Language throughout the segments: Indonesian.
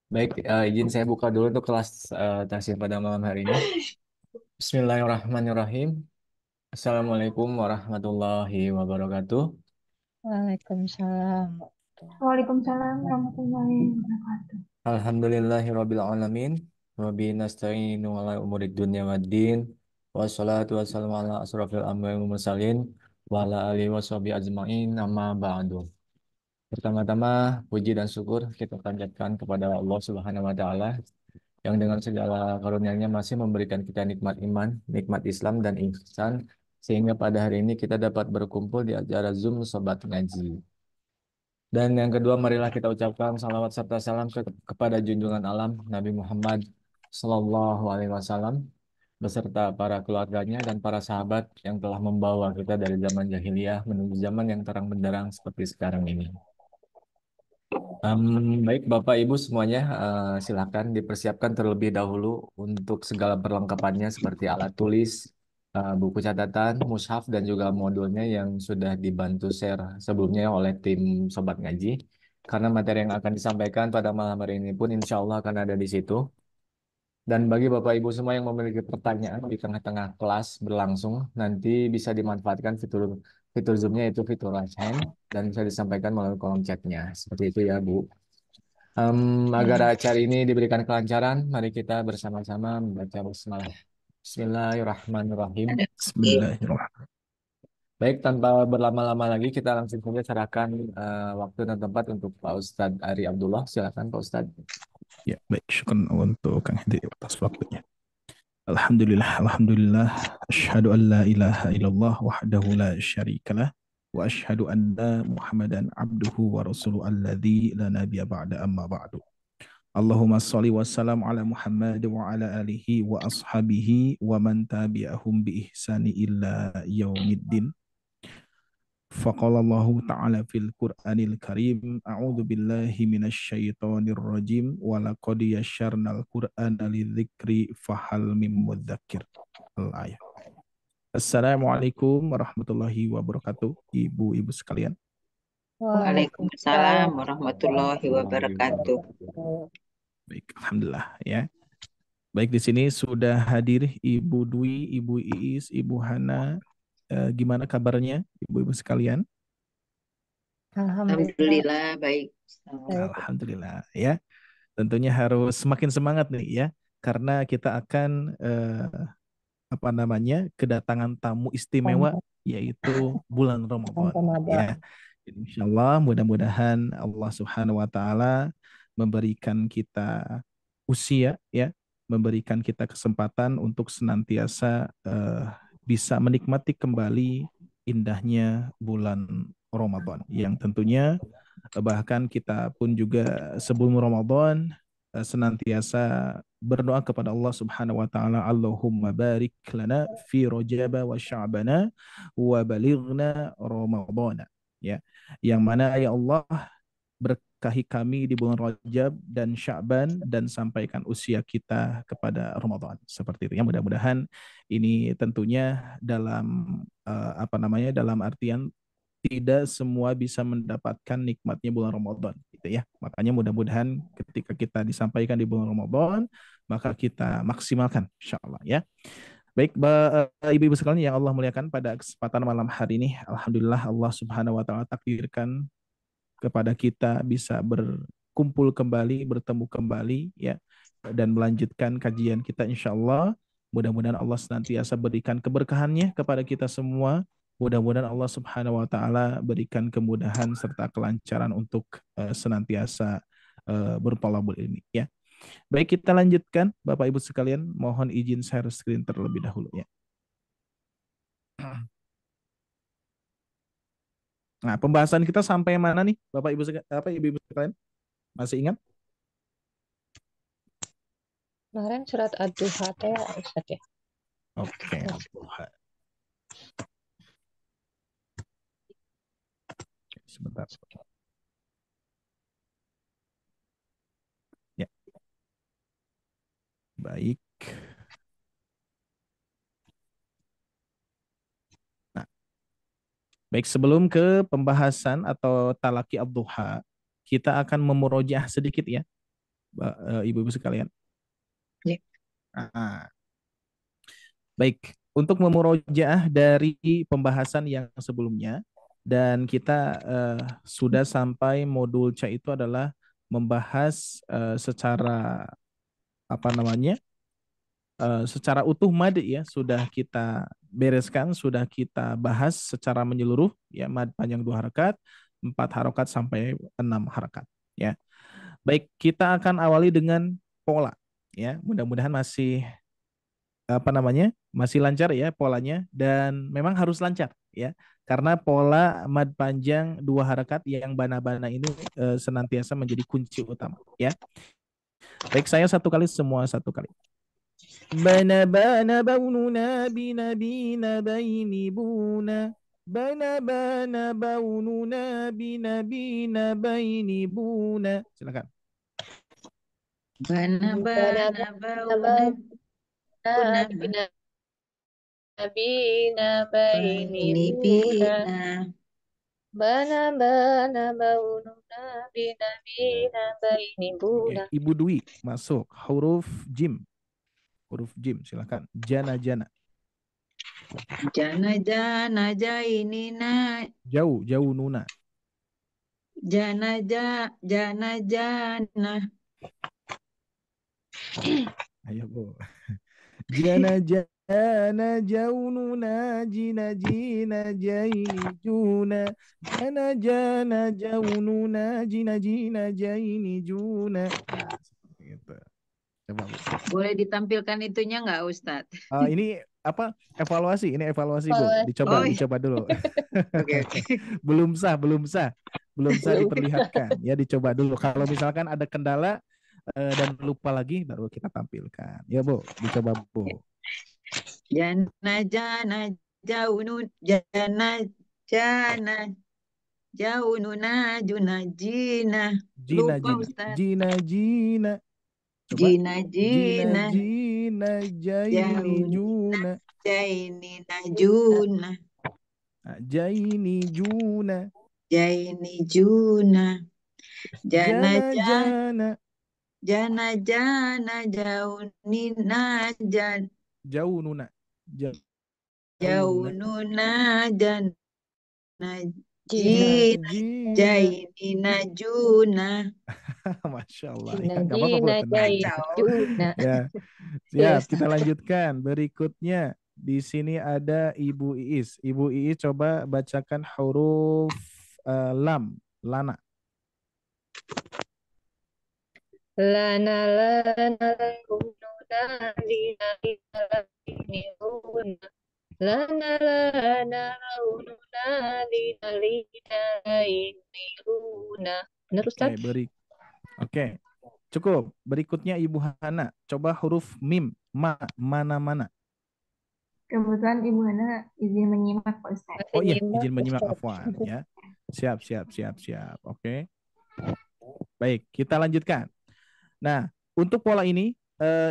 Baik, izin saya buka dulu untuk kelas tahsin pada malam hari ini. Bismillahirrahmanirrahim. Assalamualaikum warahmatullahi wabarakatuh. Waalaikumsalam. Waalaikumsalam warahmatullahi wabarakatuh. Alhamdulillahirabbil alamin. Wa bihi nasta'inu ala umurid dunya waddin. Wassalatu wassalamu ala asrofil anbiya'i wal mursalin wa ala alihi washabihi ajmain. Amma ba'du. Pertama-tama puji dan syukur kita panjatkan kepada Allah Subhanahu wa taala yang dengan segala karunia-Nya masih memberikan kita nikmat iman, nikmat Islam dan ihsan sehingga pada hari ini kita dapat berkumpul di acara Zoom Sobat Ngaji. Dan yang kedua, marilah kita ucapkan salawat serta salam kepada junjungan alam Nabi Muhammad Sallallahu Alaihi Wasallam beserta para keluarganya dan para sahabat yang telah membawa kita dari zaman jahiliyah menuju zaman yang terang benderang seperti sekarang ini. Baik, Bapak Ibu semuanya, silakan dipersiapkan terlebih dahulu untuk segala perlengkapannya seperti alat tulis, buku catatan, mushaf, dan juga modulnya yang sudah dibantu share sebelumnya oleh tim Sobat Ngaji. Karena materi yang akan disampaikan pada malam hari ini pun insya Allah akan ada di situ. Dan bagi Bapak Ibu semua yang memiliki pertanyaan di tengah-tengah kelas berlangsung, nanti bisa dimanfaatkan fitur fitur Zoom-nya itu fitur raise hand dan bisa disampaikan melalui kolom chatnya. Seperti itu ya, Bu. Agar Ya. acara ini diberikan kelancaran, mari kita bersama-sama membaca basmalah. Bismillahirrahmanirrahim. Bismillahirrahmanirrahim. Baik, tanpa berlama-lama lagi, kita langsung saja serahkan waktu dan tempat untuk Pak Ustadz Ari Abdullah. Silakan, Pak Ustadz. Ya, baik. Syukran untuk Kang Hedi atas waktunya. Alhamdulillah, alhamdulillah. Asyhadu an la ilaha illallah wahdahu la syarikalah wa asyhadu anna Muhammadan abduhu wa rasuluhu alladzi la nabiyya ba'da amma ba'du. Allahumma shalli wa sallam ala Muhammad wa ala alihi wa ashabihi wa man tabi'ahum bi ihsani illa yaumiddin. فقال الله تعالى في القرآن الكريم أعوذ بالله من الشيطان الرجيم ولقد يسرنا القرآن للذكر فهل من مدكر. الآية. Assalamualaikum warahmatullahi wabarakatuh, ibu-ibu sekalian. Waalaikumsalam. Waalaikumsalam warahmatullahi wabarakatuh. Baik, alhamdulillah ya. Baik, di sini sudah hadir Ibu Dwi, Ibu Iis, Ibu Hana. Gimana kabarnya, ibu-ibu sekalian? Alhamdulillah. Alhamdulillah baik. Baik. Alhamdulillah ya. Tentunya harus semakin semangat nih ya, karena kita akan apa namanya kedatangan tamu istimewa yaitu bulan Ramadan ya. Insya Allah mudah-mudahan Allah Subhanahu Wa Taala memberikan kita usia ya, memberikan kita kesempatan untuk senantiasa bisa menikmati kembali indahnya bulan Ramadan yang tentunya bahkan kita pun juga sebelum Ramadan senantiasa berdoa kepada Allah Subhanahu wa taala, Allahumma barik lana fi Rajab wa Sya'bana wa balighna Ramadhana ya. Yang mana ya Allah berkahi kami di bulan Rajab dan Sya'ban dan sampaikan usia kita kepada Ramadan. Seperti itu ya, mudah-mudahan ini tentunya dalam apa namanya dalam artian tidak semua bisa mendapatkan nikmatnya bulan Ramadan gitu ya. Makanya mudah-mudahan ketika kita disampaikan di bulan Ramadan maka kita maksimalkan insya Allah ya. Baik, ibu-ibu sekalian yang Allah muliakan, pada kesempatan malam hari ini alhamdulillah Allah Subhanahu wa taala takdirkan kepada kita bisa berkumpul kembali, bertemu kembali ya, dan melanjutkan kajian kita insya Allah. Mudah-mudahan Allah senantiasa berikan keberkahannya kepada kita semua. Mudah-mudahan Allah Subhanahu wa taala berikan kemudahan serta kelancaran untuk senantiasa bertolabul ilmi ya. Baik, kita lanjutkan Bapak Ibu sekalian, mohon izin share screen terlebih dahulu ya. Nah, pembahasan kita sampai mana nih Bapak Ibu Ibu-ibu sekalian? Masih ingat? Kemarin surat Ad-Duha teh ya, Ustaz ya. Oke. Sebentar. Ya. Baik. Nah, baik, sebelum ke pembahasan atau talaki ad-duha, kita akan memurojaah sedikit ya, ibu-ibu sekalian. Ya. Ah, baik, untuk memurojaah dari pembahasan yang sebelumnya, dan kita sudah sampai modul C itu adalah membahas secara apa namanya, secara utuh mad ya, sudah kita bereskan, sudah kita bahas secara menyeluruh ya, mad panjang 2 harakat, 4 harakat sampai 6 harakat ya. Baik, kita akan awali dengan pola ya. Mudah-mudahan masih apa namanya, masih lancar ya polanya, dan memang harus lancar ya, karena pola mad panjang 2 harakat yang bana-bana ini senantiasa menjadi kunci utama ya. Baik, saya satu kali, semua satu kali. Bana bana baununa bina bina baini buna. Bana bana baununa bina bina baini buna. Silakan. Bana-bana bauna buna Bina baini baini buna. bina. Bana baununa bina bina baini Oke, buna. Ibu Dwi masuk huruf jim. Huruf jim, silakan. Jana jana. Jana jana jainina. Jauh jauh nuna. Jana jana. Ayo Bu. Jana jana jauh nuna jina jina jaini juna. Jana jana jauh nuna jina jina jaini juna. Nah, seperti itu. Coba Bu. Boleh ditampilkan itunya nggak, Ustadz? Ini apa, evaluasi? Ini evaluasi Bu. Evaluasi. Dicoba, Oh, iya. dicoba dulu. Oke. Belum sah, belum sah. Belum sah diperlihatkan. Ya, dicoba dulu. Kalau misalkan ada kendala dan lupa lagi, baru kita tampilkan. Ya Bu, dicoba Bu. Jana jana jana jauh nuna juna jina. Jina Lupa, jina. Ustadz. Jina jina. Coba. Jina Jina jina jina jaini jauh juna. jaini najuna. Nah, jaini juna. Jaini juna. Jana Jana jana. jana jauh nina Jauh nuna. Jauh jauh nuna. nuna jana Jina jina jina. jaini najuna. Masya Allah. Ya, Jina nggak apa-apa Bu, jina tenang. jaini Kacau. juna. Ya, Iya, siap. Ustaz. Kita lanjutkan. Berikutnya di sini ada Ibu Iis. Ibu Iis coba bacakan huruf lam, lana. Lana lana laununa lina ini luna. Lana lana laununa lina ini luna. Benar, Oke, Ustaz? Oke, cukup. Berikutnya Ibu Hana. Coba huruf mim, mana-mana. Kebetulan Ibu Hana izin menyimak Pak Ustadz. Masih Oh iya, nyimak, izin menyimak, Ustaz. afwan ya. Siap, siap, siap, siap. Oke. Baik, kita lanjutkan. Nah, untuk pola ini,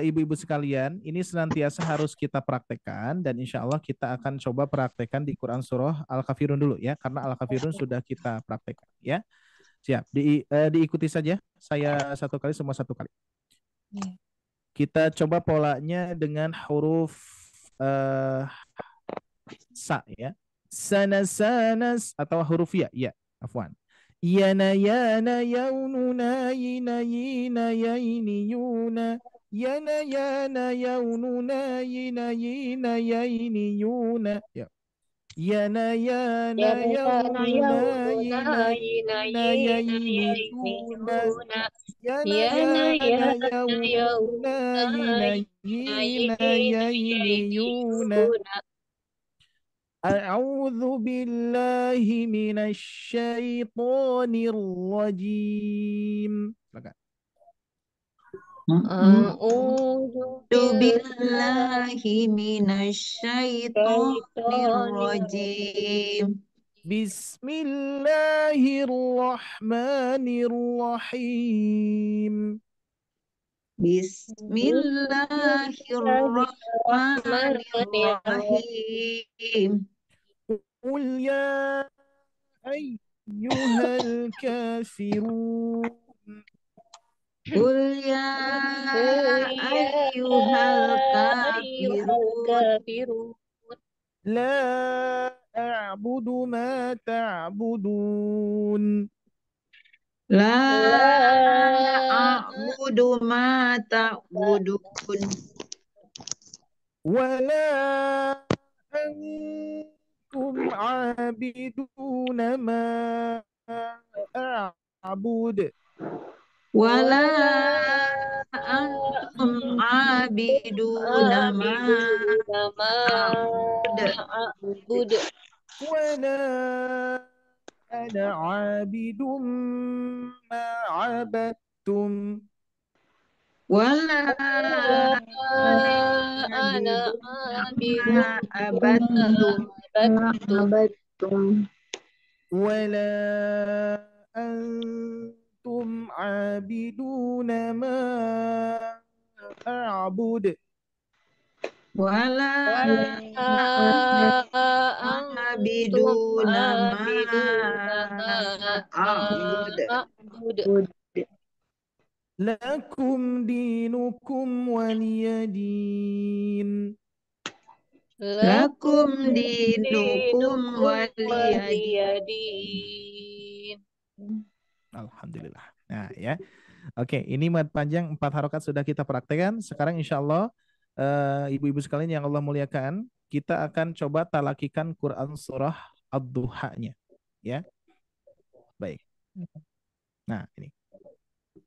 ibu-ibu sekalian, ini senantiasa harus kita praktekkan, dan insya Allah kita akan coba praktekkan di Quran Surah Al-Kafirun dulu ya, karena Al-Kafirun sudah kita praktekkan ya. Siap, diikuti saja. Saya satu kali, semua satu kali. Iya. Kita coba polanya dengan huruf sa ya. Sanas atau huruf ya, afwan. Yana yana yaununa yina yina yaini yuna. Yana yana yaununa yina yina yaini yuna. Ya. Yana yana Yana yana yaununa yaununa yina yina yina yina yaini yaini yuna. yuna. Yana Yana yana yana yaununa yaununa yina yina yina yina yaini yaini yuna. yuna. أعوذ بالله من الشيطان الرجيم. A'udzu Billahi minasyaitonir billahi rajim. بسم الله الرحمن الرحيم. Bismillahirrahmanirrahim. قل يا أيها أيها الكافرون قل يا قل يا أيها أيها الكافرون الكافرون لا أعبد ما تعبدون لا لا أعبد ما تعبدون ولا أنتم عابدون ما أعبد ولا ولا أنتم أنتم عابدون ما عابدون ما أعبد أعبد ولا أنا عابد ما عبدتم ولا ولا عابد أنا عابد ما ما عبدتم عبدتم ولا أنتم عابدون ما أعبد ولا ولا أنتم عابدون ما عابدون ما أعبد أعبد لكم دينكم ولي دين لكم لكم دينكم دينكم ولي ولي دين. دين. Alhamdulillah. Nah ya, oke, ini mad panjang 4 harokat sudah kita praktekkan. Sekarang insya Allah ibu-ibu sekalian yang Allah muliakan, kita akan coba talakikan Quran surah Ad-Duha-nya. Ya, baik. Nah ini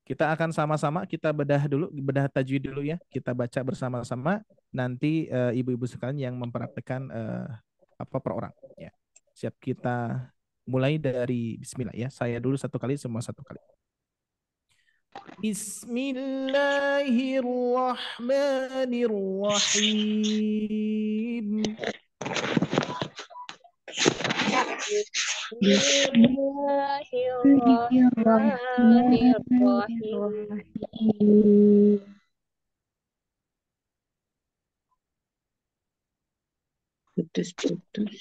kita akan sama-sama kita bedah tajwid dulu ya. Kita baca bersama-sama. Nanti ibu-ibu sekalian yang mempraktekkan apa per orang. Ya, siap, kita mulai dari Bismillah ya. Saya dulu 1 kali, semua 1 kali. Bismillahirrahmanirrahim. Bismillahirrahmanirrahim. Putus-putus.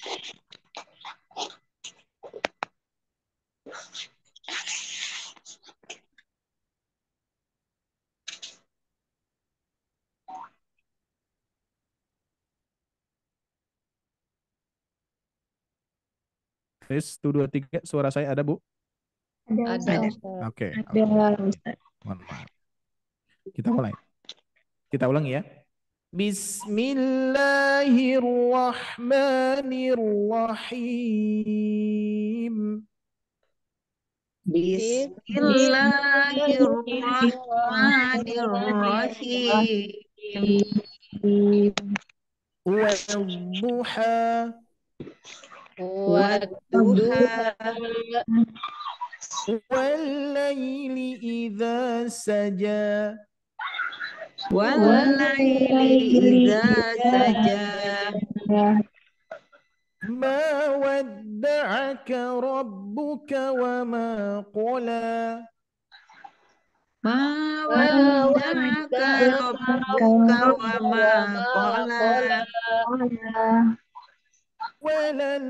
Tes 1, 2, 3, suara saya ada, Bu? Ada Ada Ustaz. Ustaz. Oke, Ada Ustaz. mohon maaf. Kita mulai. Kita ulang ya. Bismillahirrahmanirrahim. Bismillahirrahmanirrahim. Wadduha Wadduha wallayli idza saja wallaili idza saja ma wadda'aka rabbuka wa ma qala ma Ma wadda'aka wadda'aka rabbuka wa rabbuka ma wa ma qala qala.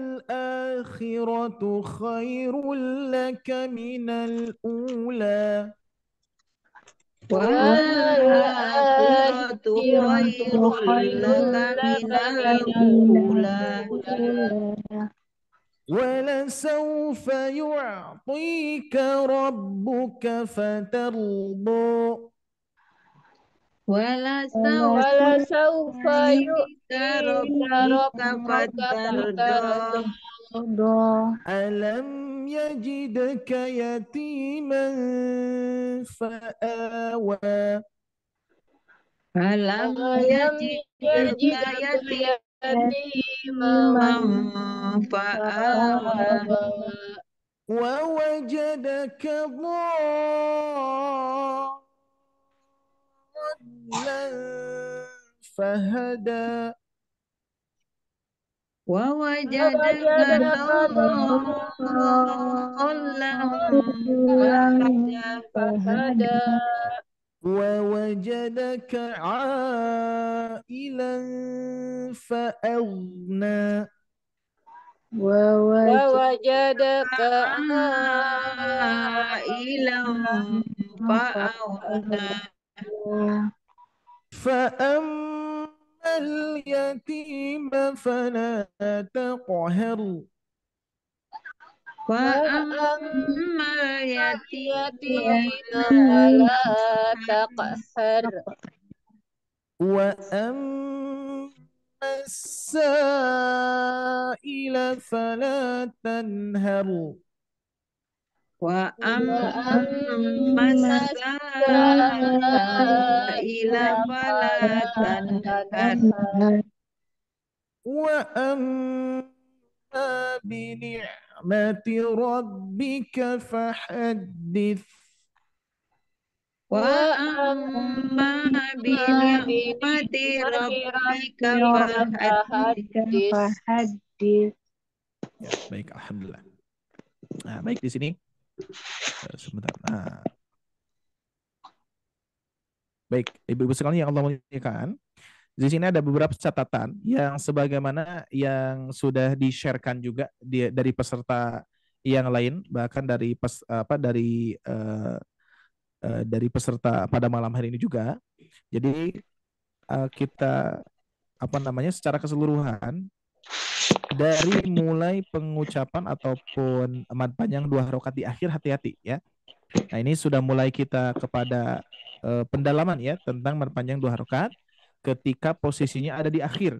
وللآخرة خير لك من الأولى والآخرة والآخرة خير خير لك لك من من الأولى الأولى ولسوف يعطيك ربك فترضى ولسوف ولسوف يعطيك يؤتيك ربك ربك فترضى فترضى. ألم يجدك يتيما فآوى ألم ألم يجدك يجدك يتيما يتيما فآوى فآوى ووجدك ضالا فهدى ووجدك ووجدك ضالا فهدى فهدى ووجدك عائلا فأغنى ووجدك عائلا فأغنى فأما اليتيم فلا تقهر وأما اليتيم فلا تقهر وأما السائل فلا تنهر وأما وأما السائل السائل فلا فلا تنهر تنهر وأما بنعمة ربك فحدث وأما وأما بنعمة بنعمة ربك ربك فحدث فحدث. Ya, baik, alhamdulillah. Nah, baik di sini. Sebentar. Nah, baik, ibu-ibu sekalian yang Allah muliakan. Di sini ada beberapa catatan yang sebagaimana yang sudah di-sharekan juga dari peserta yang lain, bahkan dari peserta pada malam hari ini juga. Jadi kita secara keseluruhan dari mulai pengucapan ataupun mad panjang 2 harokat di akhir hati-hati ya. Nah ini sudah mulai kita kepada pendalaman ya tentang mad panjang 2 harokat ketika posisinya ada di akhir.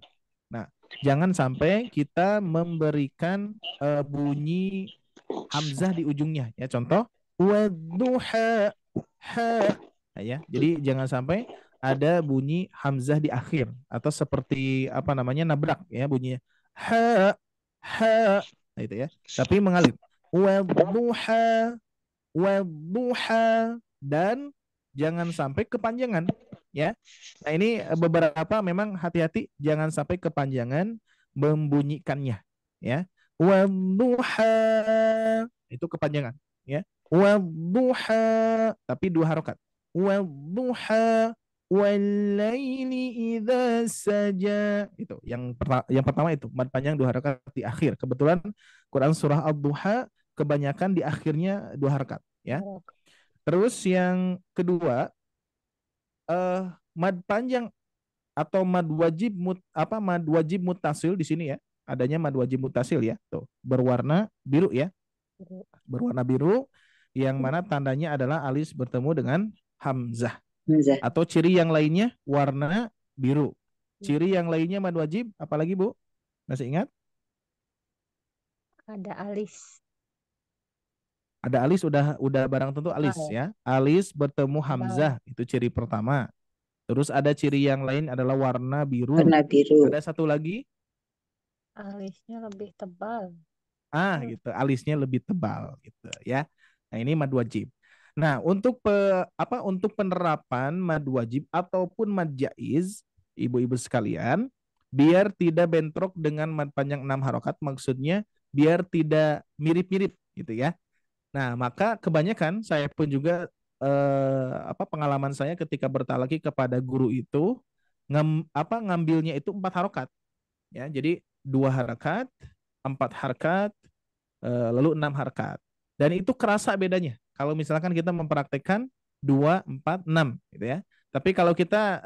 Nah jangan sampai kita memberikan bunyi hamzah di ujungnya ya. Contoh wadduha ha. Nah, ya. Jadi jangan sampai ada bunyi hamzah di akhir atau seperti nabrak ya bunyinya ha ha. Nah, itu ya. Tapi mengalir. Wadduha wadduha dan jangan sampai kepanjangan ya. Nah, ini beberapa memang hati-hati jangan sampai kepanjangan membunyikannya ya. Wadduha itu kepanjangan ya. Wadduha tapi 2 harokat. Wadduha walaili idza saja. Itu yang pertama itu mad panjang 2 harokat di akhir. Kebetulan Quran surah Ad-Duha kebanyakan di akhirnya 2 harokat ya. Terus yang kedua mad panjang atau mad wajib mutasil di sini ya. Adanya mad wajib mutasil ya. Tuh, berwarna biru ya. Berwarna biru yang mana tandanya adalah alis bertemu dengan hamzah. Atau ciri yang lainnya warna biru. Ciri yang lainnya mad wajib apalagi Bu? Masih ingat? Ada alis. Ada alis udah barang tentu alis ya. Alis bertemu hamzah itu ciri pertama. Terus ada ciri yang lain adalah warna biru. Ada satu lagi? Alisnya lebih tebal. Gitu. Alisnya lebih tebal gitu ya. Nah, ini mad wajib. Nah, untuk penerapan mad wajib ataupun mad jaiz, ibu-ibu sekalian, biar tidak bentrok dengan mad panjang 6 harokat, maksudnya biar tidak mirip-mirip gitu ya. Nah, maka kebanyakan saya pun juga pengalaman saya ketika bertalaki kepada guru itu ngambilnya itu 4 harokat. Ya, jadi 2 harokat, 4 harokat, lalu 6 harokat. Dan itu kerasa bedanya. Kalau misalkan kita mempraktekkan 2, 4, 6 gitu ya. Tapi kalau kita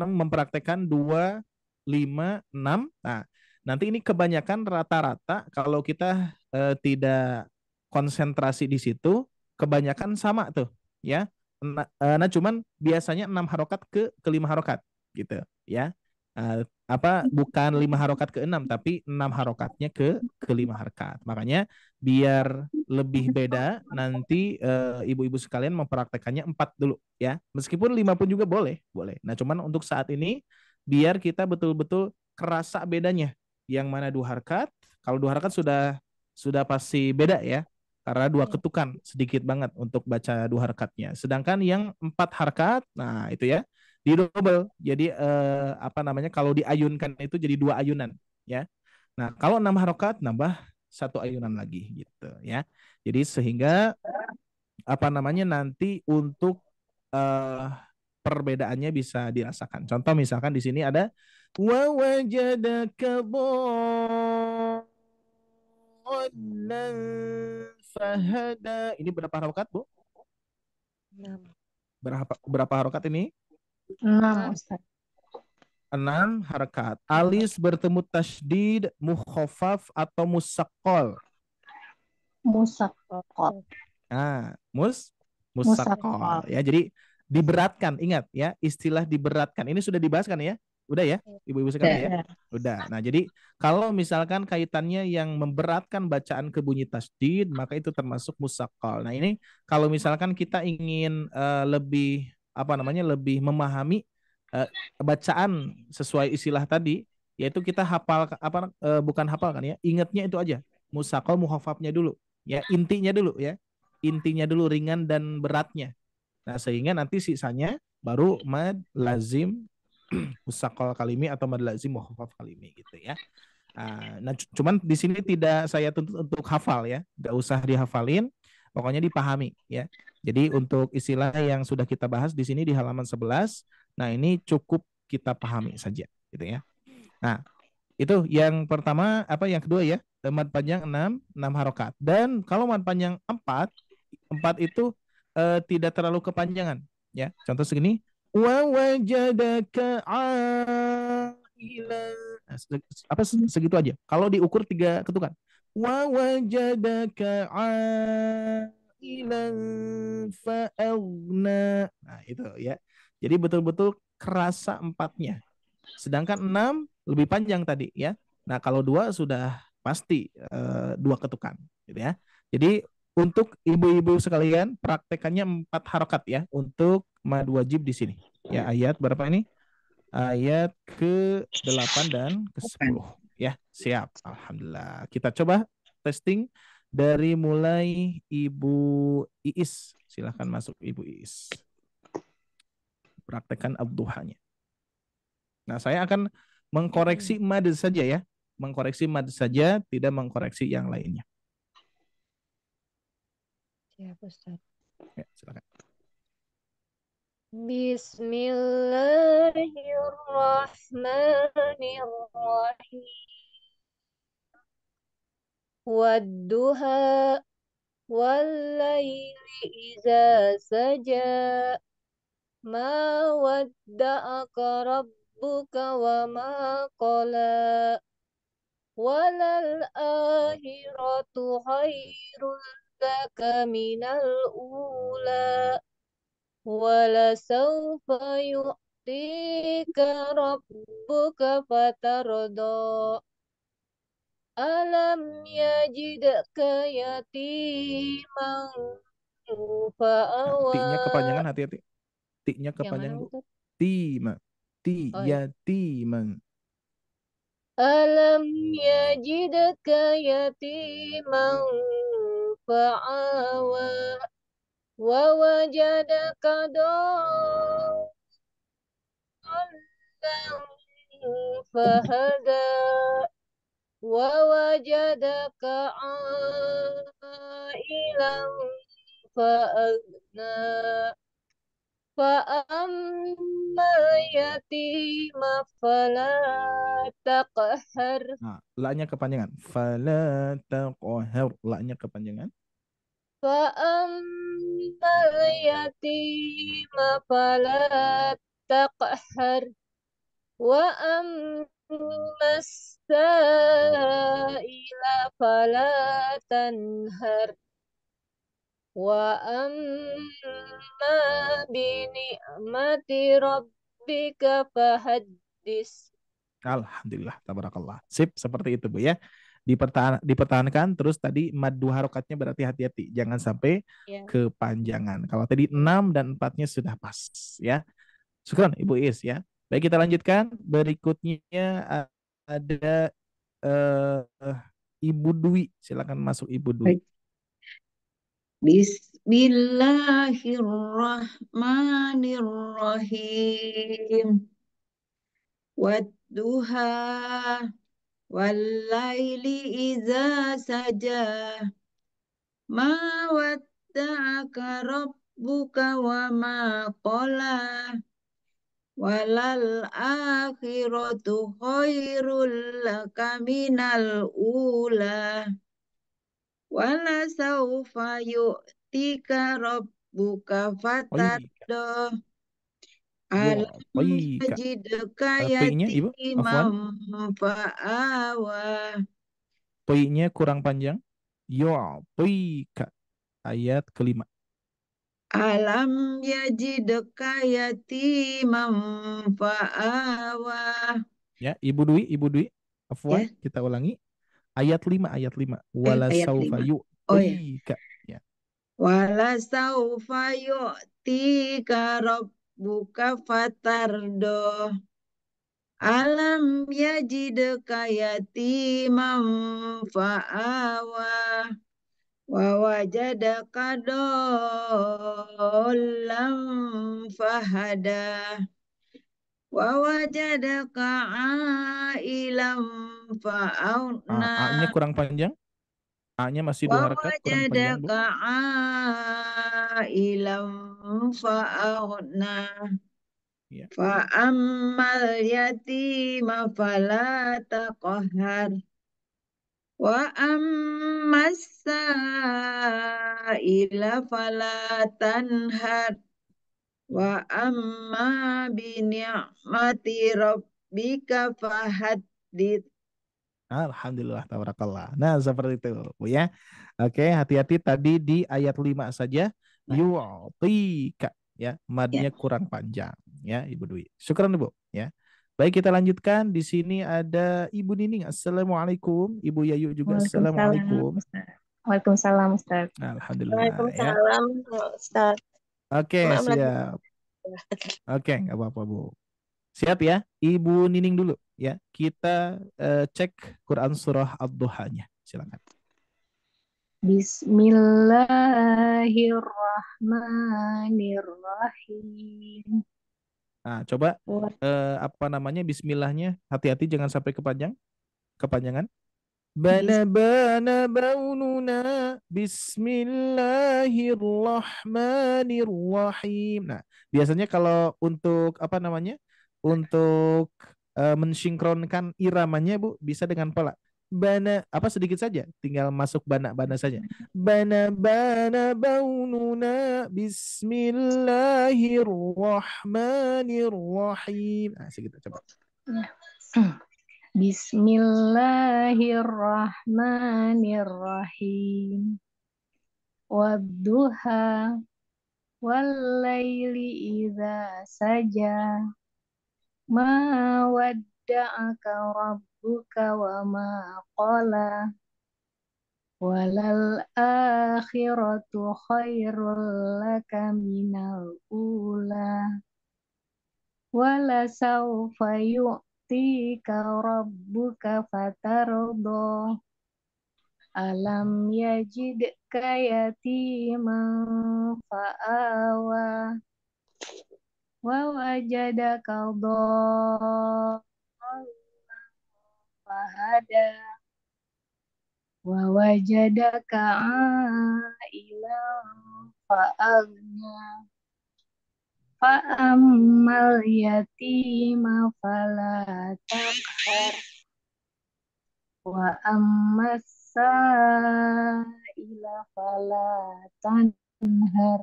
mempraktekkan 2, 5, 6, nah nanti ini kebanyakan rata-rata kalau kita tidak konsentrasi di situ kebanyakan sama tuh ya. Nah cuman biasanya 6 harokat ke 5 harokat gitu ya. Bukan 5 harokat ke 6 tapi 6 harokatnya ke 5 harokat. Makanya biar lebih beda nanti ibu-ibu sekalian mempraktekannya 4 dulu ya. Meskipun 5 pun juga boleh. Nah cuman untuk saat ini biar kita betul-betul kerasa bedanya. Yang mana 2 harokat, kalau 2 harokat sudah pasti beda ya. Karena 2 ketukan sedikit banget untuk baca 2 harokatnya. Sedangkan yang 4 harokat, nah itu ya di double. Jadi kalau diayunkan itu jadi 2 ayunan ya. Nah kalau 6 harokat nambah 1 ayunan lagi gitu ya. Jadi sehingga nanti untuk perbedaannya bisa dirasakan. Contoh misalkan di sini ada wa wajadaka adallan fahada. Ini berapa harokat, Bu? 6. Berapa harokat ini? 6 Ustaz. 6 harokat. Alis bertemu tasydid, mukhaffaf atau musaqqal. Musaqqal. Nah, musaqqal Musaqqal. ya. Jadi diberatkan, ingat ya, istilah diberatkan. Ini sudah dibahas kan ya? Udah ya, Ibu-ibu sekalian ya? Ya. Udah. Nah, jadi kalau misalkan kaitannya yang memberatkan bacaan ke bunyi tasydid, maka itu termasuk musaqqal. Nah, ini kalau misalkan kita ingin lebih apa namanya? Lebih memahami bacaan sesuai istilah tadi, yaitu kita hafal apa bukan hafal kan ya? Ingatnya itu aja. Musaqqal muhaffafnya dulu. Ya, intinya dulu ya. Intinya dulu ringan dan beratnya. Nah, sehingga nanti sisanya baru mad lazim musaqqal kalimi atau mad lazim muhaffaf kalimi gitu ya. Nah, cuman di sini tidak saya tuntut untuk hafal ya, nggak usah dihafalin, pokoknya dipahami ya. Jadi untuk istilah yang sudah kita bahas di sini di halaman 11, nah ini cukup kita pahami saja gitu ya. Nah, itu yang pertama, apa yang kedua ya? Mad panjang 6 harokat. Dan kalau mad panjang 4 itu tidak terlalu kepanjangan ya. Contoh segini, wa wajadaka ailan. Nah, apa segitu aja. Kalau diukur 3 ketukan. Wa wajadaka ailan fa'aghna. Nah, itu ya. Jadi betul-betul kerasa 4-nya. Sedangkan 6 lebih panjang tadi ya. Nah, kalau 2 sudah pasti 2 ketukan gitu ya. Jadi untuk ibu-ibu sekalian praktekannya 4 harokat ya untuk mad wajib di sini. Ya, ayat berapa ini? Ayat ke-8 dan ke-10 ya. Siap. Alhamdulillah. Kita coba testing dari mulai Ibu Iis. Silahkan masuk Ibu Iis. Praktekan abduhanya. Nah, saya akan mengkoreksi mad saja ya. Mengkoreksi mad saja, tidak mengkoreksi yang lainnya. Siap, Ustaz. Ya, silakan. Bismillahirrahmanirrahim. Wadduha wallaili iza saja. Ma wadda'aka rabbuka wa ma qala. Walal akhiratu khairul laka minal ula. Walasawfa yu'tika rabbuka fatarda. Alam yajidka yatiman T-nya fa'awa. kepanjangan, hati-hati. T-nya Yang mana, kepanjangan, Bu. Ustaz? Tima. Ti, Oh, iya. yatiman. Alam yajidka yatiman fa'awa. Wa wajadaka dhallan fahada. Wa wajadaka ailan fa'agna. Fa'ammal yatima fala taqhar. Nah, la-nya kepanjangan. Fala taqhar. La-nya kepanjangan. Fa'ammal yatima fala taqhar. Wa ammas sa'ila fala tanhar. Wa amma bini'mati rabbika fahaddis. Alhamdulillah, tabarakallah. Sip, seperti itu Bu ya. Dipertahankan, terus tadi mad 2 harokatnya berarti hati-hati. Jangan sampai Ya. kepanjangan. Kalau tadi 6 dan 4-nya sudah pas ya. Syukran Ibu Is ya. Baik, kita lanjutkan. Berikutnya ada Ibu Dwi. Silakan masuk Ibu Dwi. Baik. Bismillahirrahmanirrahim. Wadduha wallaili iza saja. Ma wadda'aka rabbuka wa ma qala. Walal akhiratu khairul laka minal ula. wala saufa yu'tika rabbuka Baik. fatardah. Alam Yu'tika. yajidka P-nya Ibu, afwan. yatiman fa'awa. P-nya kurang panjang. Yu'tika. Ayat kelima. Alam yajidka yatiman fa'awa. Ya, Ibu Dwi. Afwan, Ya, kita ulangi. Ayat 5, ayat 5. Wala ayat saufa 5. Oh ya. yu'tika. Ya. Wala saufa yu'tika rabbuka fatardah. Alam yajidka yatiman fa'awa. Wa wajadaka dollam fahada. Wa wajadaka ailam fa'auna. A-nya kurang panjang. A-nya masih Wa 2 harakat, kurang panjang, Bu. wajadaka ailam fa'auna. Ya. Fa'ammal yatima fala taqhar. Wa ammas sa'ila fala tanhar. Wa amma bi ni'mati rabbika fahaddits. Alhamdulillah, tabarakallah. Nah, seperti itu, Bu ya. Oke, hati-hati tadi di ayat 5 saja. Yu'tika. Ya, Ya. madnya kurang panjang. Ya, Ibu Dwi. Syukran, Bu. Ya. Baik, kita lanjutkan. Di sini ada Ibu Nining. Assalamualaikum. Ibu Yayu juga. Waalaikumsalam, Assalamualaikum. Ustaz. Waalaikumsalam, Ustaz. Alhamdulillah ya. Waalaikumsalam, Ustaz. Oke, Maaf lagi. siap. Oke, nggak apa-apa, Bu. Siap ya, Ibu Nining dulu ya. Kita cek Quran surah Ad-Duha-nya. Silakan. Bismillahirrahmanirrahim. Nah, coba apa namanya Bismillahnya. Hati-hati jangan sampai kepanjangan. Bana bana baununa Bismillahirrahmanirrahim. Nah, biasanya kalau untuk apa namanya? Untuk mensinkronkan iramanya, Bu, bisa dengan pola bana apa sedikit saja, tinggal masuk bana-bana saja. Bana bana baununa Bismillahirrahmanirrahim. Nah, segitu coba. Bismillahirrahmanirrahim. Wadduha wallaili idza saja. Ma wadda'aka rabbuka wa ma qala. Walal akhiratu khairul laka minal ula. Wala sawfa yu'tika rabbuka fatardo. Alam yajidka yatiman fa'awa. Wa wajadaka dhallan fahada. Wa wajadaka a'ilan fa'agna. Fa'ammal yatima fala taqhar. Wa ammas sa'ila fala tanhar.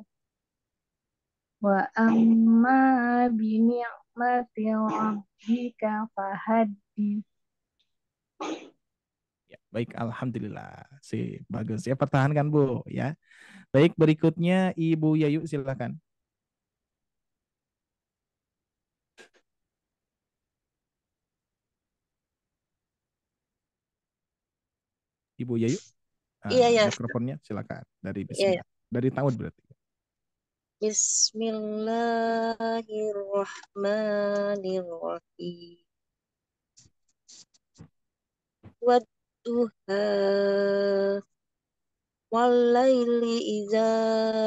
Wa amma bi ni'mati rabbika fahaddits. Ya, baik, alhamdulillah. Bagus ya, pertahankan, Bu ya. Baik, berikutnya Ibu Yayu silakan. Ibu Yayu. Iya, ya. Mikrofonnya silakan dari Iya, ya. Bismillah. Dari Ta'ud berarti. Bismillahirrahmanirrahim. Wadduha wallaili idza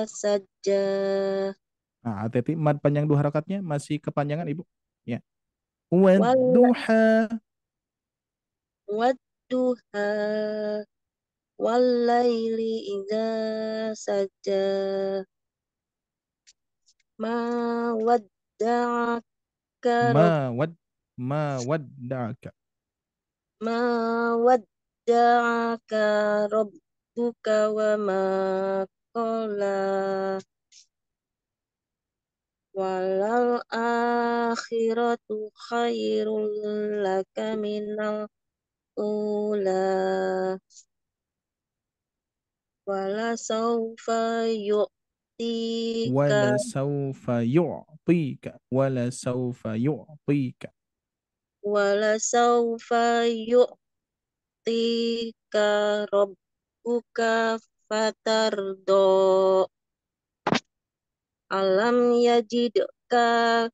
sajja. Nah, hati-hati mad panjang 2 harakatnya masih kepanjangan, Ibu. Ya. Wadduha. Wadduha wallaili idza sajja. Ma wadda'aka Ma wadda'aka. ma wadda'aka rabbuka wa ma qala walal akhiratu khairul laka minal ula wala saufa yu'tika wala saufa yu'tika wala saufa yu'tika rabbuka fatardo alam yajidka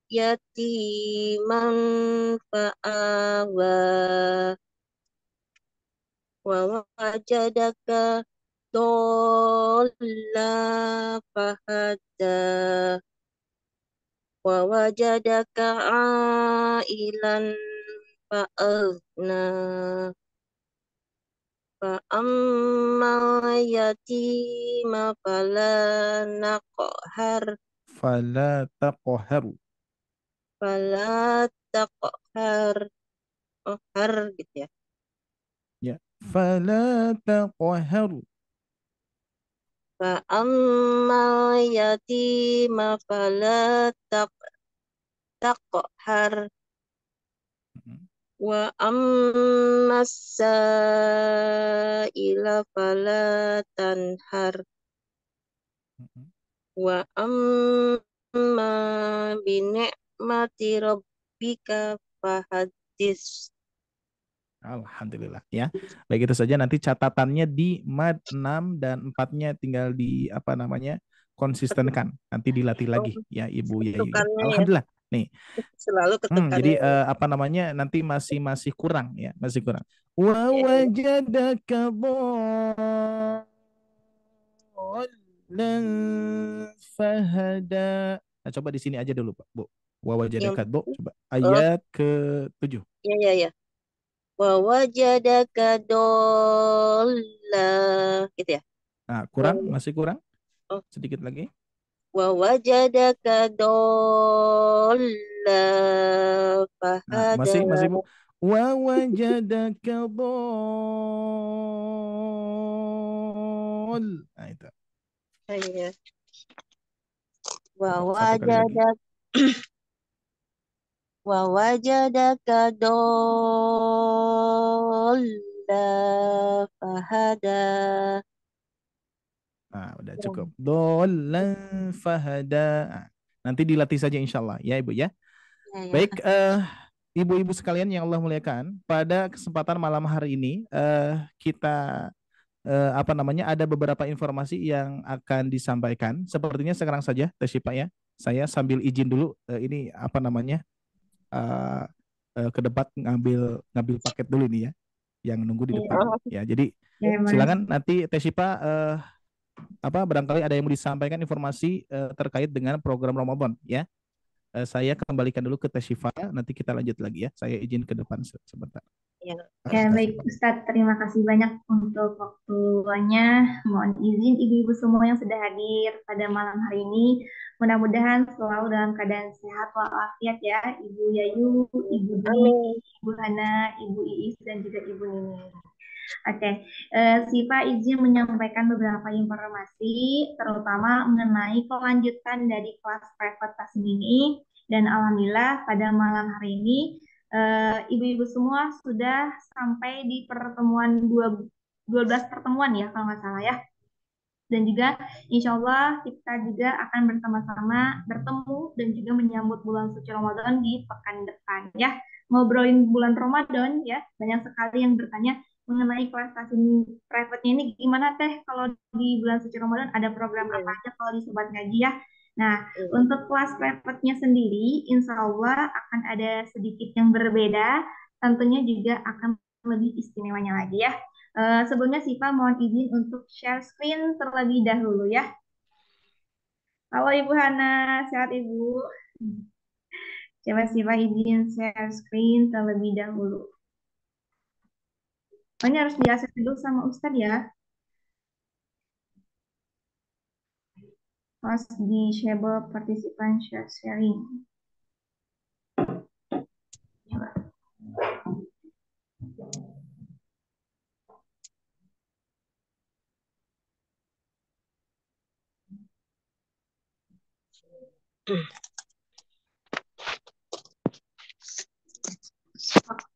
yatiman fa'awa wa wajadaka dolla fahada wa wajadaka ailan fa'agna fa amma yatima fala taqharu har gitu ya. ya fala taqharu Fa amma yatima fala taqhar wa amma sa'ila fala tanhar wa amma bi ni'mati rabbika fahaddits. Alhamdulillah ya. Baik, itu saja. Nanti catatannya di mad 6 dan 4-nya tinggal di apa namanya? Konsistenkan. Nanti dilatih lagi ya Ibu Yayu ya. Ketukannya ya, Alhamdulillah. Nih. selalu Jadi ketukannya. apa namanya? Nanti masih kurang ya, masih kurang. Wa Ya, ya. wajadaka dhallan fahada. Nah, coba di sini aja dulu, Pak, Bu. Wa Yang wajadaka coba oh, ayat ke-7. ya. Wa wajadaka dolla gitu ya. Nah, kurang, Wa- masih kurang. oh, Sedikit lagi. wa wajadaka dolla Nah, fahada. masih Bu. Wa wajadaka dhall. Nah, itu. Ya. Wa Coba satu kali lagi. wajadaka dolla fahada. Nah, udah cukup. Dhallan fahada. Nah, nanti dilatih saja insya Allah ya Ibu ya. Ya. Baik, ibu-ibu sekalian yang Allah muliakan, pada kesempatan malam hari ini kita apa namanya, ada beberapa informasi yang akan disampaikan. Sepertinya sekarang saja Teh Syifa ya. Saya sambil izin dulu ini apa namanya, ke depan ngambil paket dulu ini ya, yang nunggu di depan ya. Jadi Ya, boleh. silakan nanti Teh Syifa apa barangkali ada yang mau disampaikan informasi terkait dengan program Ramadan ya. Saya kembalikan dulu ke Teh Syifa, nanti kita lanjut lagi ya. Saya izin ke depan sebentar. Ya. Ya, baik Ustadz, terima kasih banyak untuk waktunya. Mohon izin ibu-ibu semua yang sudah hadir pada malam hari ini. Mudah-mudahan selalu dalam keadaan sehat walafiat ya. Ibu Yayu, Ibu Dwi, Amin. Ibu Hana, Ibu Iis, dan juga Ibu Nini. Oke, Siva izin menyampaikan beberapa informasi, terutama mengenai kelanjutan dari kelas private tasing ini. Dan alhamdulillah pada malam hari ini, ibu-ibu semua sudah sampai di pertemuan 12 pertemuan ya, kalau nggak salah ya. Dan juga insya Allah kita juga akan bersama-sama bertemu dan juga menyambut bulan suci Ramadan di pekan depan ya. Ngobrolin bulan Ramadan ya, banyak sekali yang bertanya mengenai kelas tasing private-nya ini gimana Teh kalau di bulan suci Ramadan ada program apa aja kalau di Sobat Ngaji ya. Nah, untuk kelas private-nya sendiri insya Allah akan ada sedikit yang berbeda, tentunya juga akan lebih istimewanya lagi ya. Sebelumnya Siva mohon izin untuk share screen terlebih dahulu ya. Halo Ibu Hana, sehat Ibu? Coba Siva izin share screen terlebih dahulu. Oh, ini harus diakses dulu sama Ustadz ya. Harus disable participant share sharing.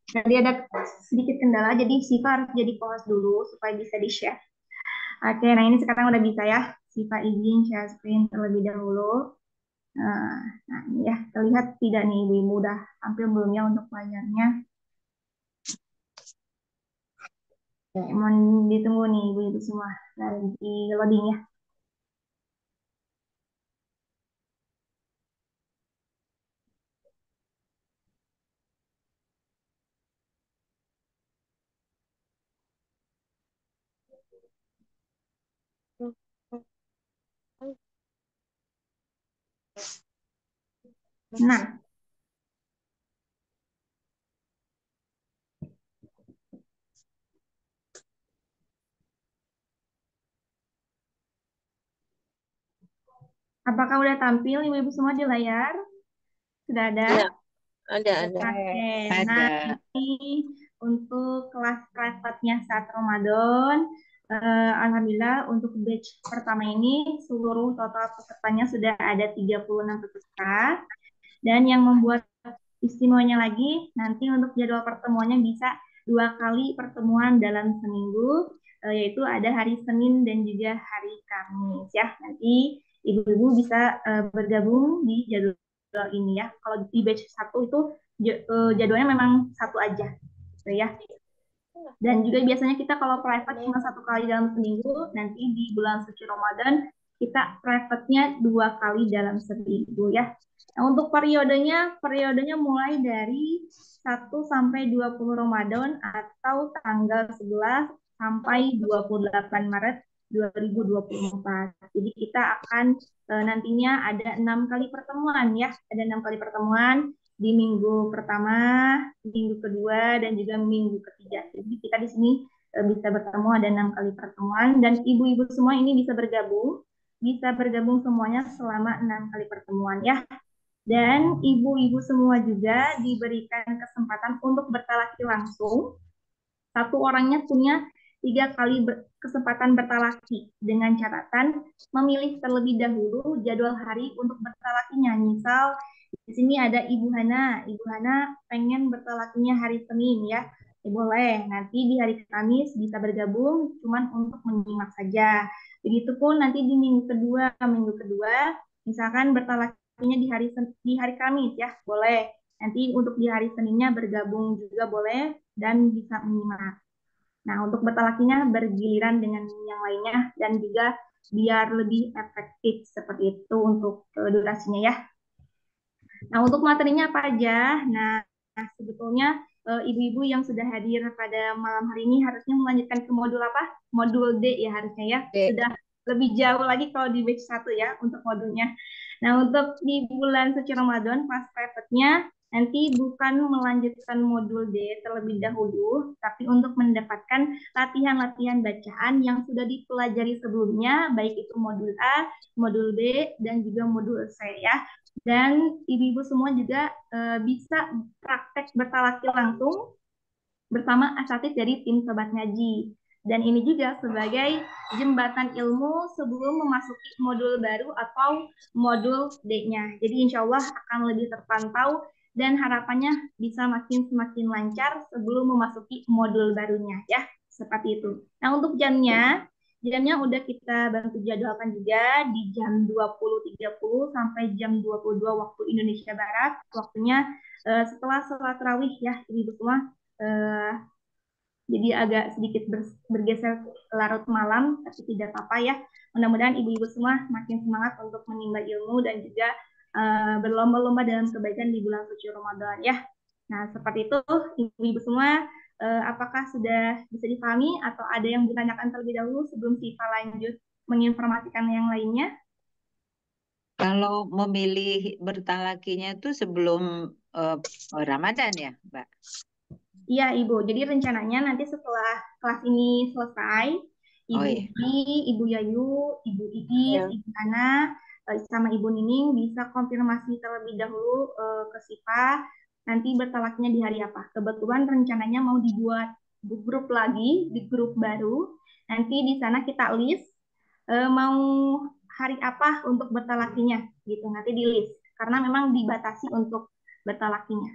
Tadi ada sedikit kendala, jadi Siva harus jadi pause dulu supaya bisa di-share. Oke, nah ini sekarang udah bisa ya. Siva izin share screen terlebih dahulu. Nah, ini ya, terlihat tidak nih Ibu udah tampil belum ya untuk layarnya? Oke, mohon ditunggu nih Ibu-Ibu semua, lagi loading ya. Nah, apakah udah tampil Ibu-Ibu semua di layar? Sudah ada? Ya, ada. Oke, Ada. nah ini untuk kelas private-nya saat Ramadan, Alhamdulillah untuk batch pertama ini seluruh total pesertanya sudah ada 36 peserta. Dan yang membuat istimewanya lagi, nanti untuk jadwal pertemuannya bisa 2 kali pertemuan dalam seminggu, yaitu ada hari Senin dan juga hari Kamis ya. Nanti ibu-ibu bisa bergabung di jadwal ini ya. Kalau di batch 1 itu jadwalnya memang satu aja, gitu ya. Dan juga biasanya kita kalau private cuma 1 kali dalam seminggu, nanti di bulan suci Ramadan kita private-nya 2 kali dalam seminggu ya. Nah, untuk periodenya mulai dari 1 sampai 20 Ramadan atau tanggal 11 sampai 28 Maret 2024. Jadi kita akan nantinya ada 6 kali pertemuan ya, ada 6 kali pertemuan di minggu pertama, minggu kedua, dan juga minggu ketiga. Jadi kita di sini bisa bertemu ada 6 kali pertemuan dan ibu-ibu semua ini bisa bergabung semuanya selama 6 kali pertemuan ya. Dan ibu-ibu semua juga diberikan kesempatan untuk bertalaki langsung. Satu orangnya punya 3 kali kesempatan bertalaki dengan catatan memilih terlebih dahulu jadwal hari untuk bertalakinya. Misal di sini ada Ibu Hana. Ibu Hana pengen bertalakinya hari Senin ya. Boleh, nanti di hari Kamis bisa bergabung, cuman untuk menyimak saja. Begitupun nanti di minggu kedua, misalkan bertalakinya di hari Kamis ya, boleh. Nanti untuk di hari Seninnya bergabung juga boleh dan bisa menyimak. Nah, untuk bertalakinya bergiliran dengan yang lainnya dan juga biar lebih efektif seperti itu untuk durasinya ya. Nah, untuk materinya apa aja? Nah, sebetulnya ibu-ibu yang sudah hadir pada malam hari ini harusnya melanjutkan ke modul apa? Modul D ya harusnya ya. D. Sudah lebih jauh lagi kalau di batch 1 ya untuk modulnya. Nah, untuk di bulan suci Ramadan pas private-nya nanti bukan melanjutkan modul D terlebih dahulu, tapi untuk mendapatkan latihan-latihan bacaan yang sudah dipelajari sebelumnya, baik itu modul A, modul B, dan juga modul C ya. Dan ibu-ibu semua juga bisa praktek bertalaki langsung bersama asatidz dari tim Sobat Ngaji. Dan ini juga sebagai jembatan ilmu sebelum memasuki modul baru atau modul D-nya. Jadi insya Allah akan lebih terpantau dan harapannya bisa semakin lancar sebelum memasuki modul barunya ya. Seperti itu. Nah untuk jamnya udah kita bantu jadwalkan juga di jam 20.30 sampai jam 22 waktu Indonesia Barat. Waktunya setelah sholat tarawih ya ibu semua. Jadi agak sedikit bergeser larut malam, tapi tidak apa-apa ya. Mudah-mudahan ibu-ibu semua makin semangat untuk menimba ilmu dan juga berlomba-lomba dalam kebaikan di bulan suci Ramadan ya. Nah, seperti itu ibu-ibu semua, apakah sudah bisa dipahami atau ada yang ditanyakan terlebih dahulu sebelum kita lanjut menginformasikan yang lainnya? Kalau memilih bertalakinya itu sebelum Ramadan ya, Mbak? Iya, Ibu. Jadi rencananya nanti setelah kelas ini selesai, Ibu Ibu Yayu, Ibu Iis, Ibu Ana, sama Ibu Nining bisa konfirmasi terlebih dahulu ke Siva nanti bertalaknya di hari apa. Kebetulan rencananya mau dibuat grup lagi, di grup baru. Nanti di sana kita list mau hari apa untuk bertalakinya gitu, nanti di list karena memang dibatasi untuk bertalakinya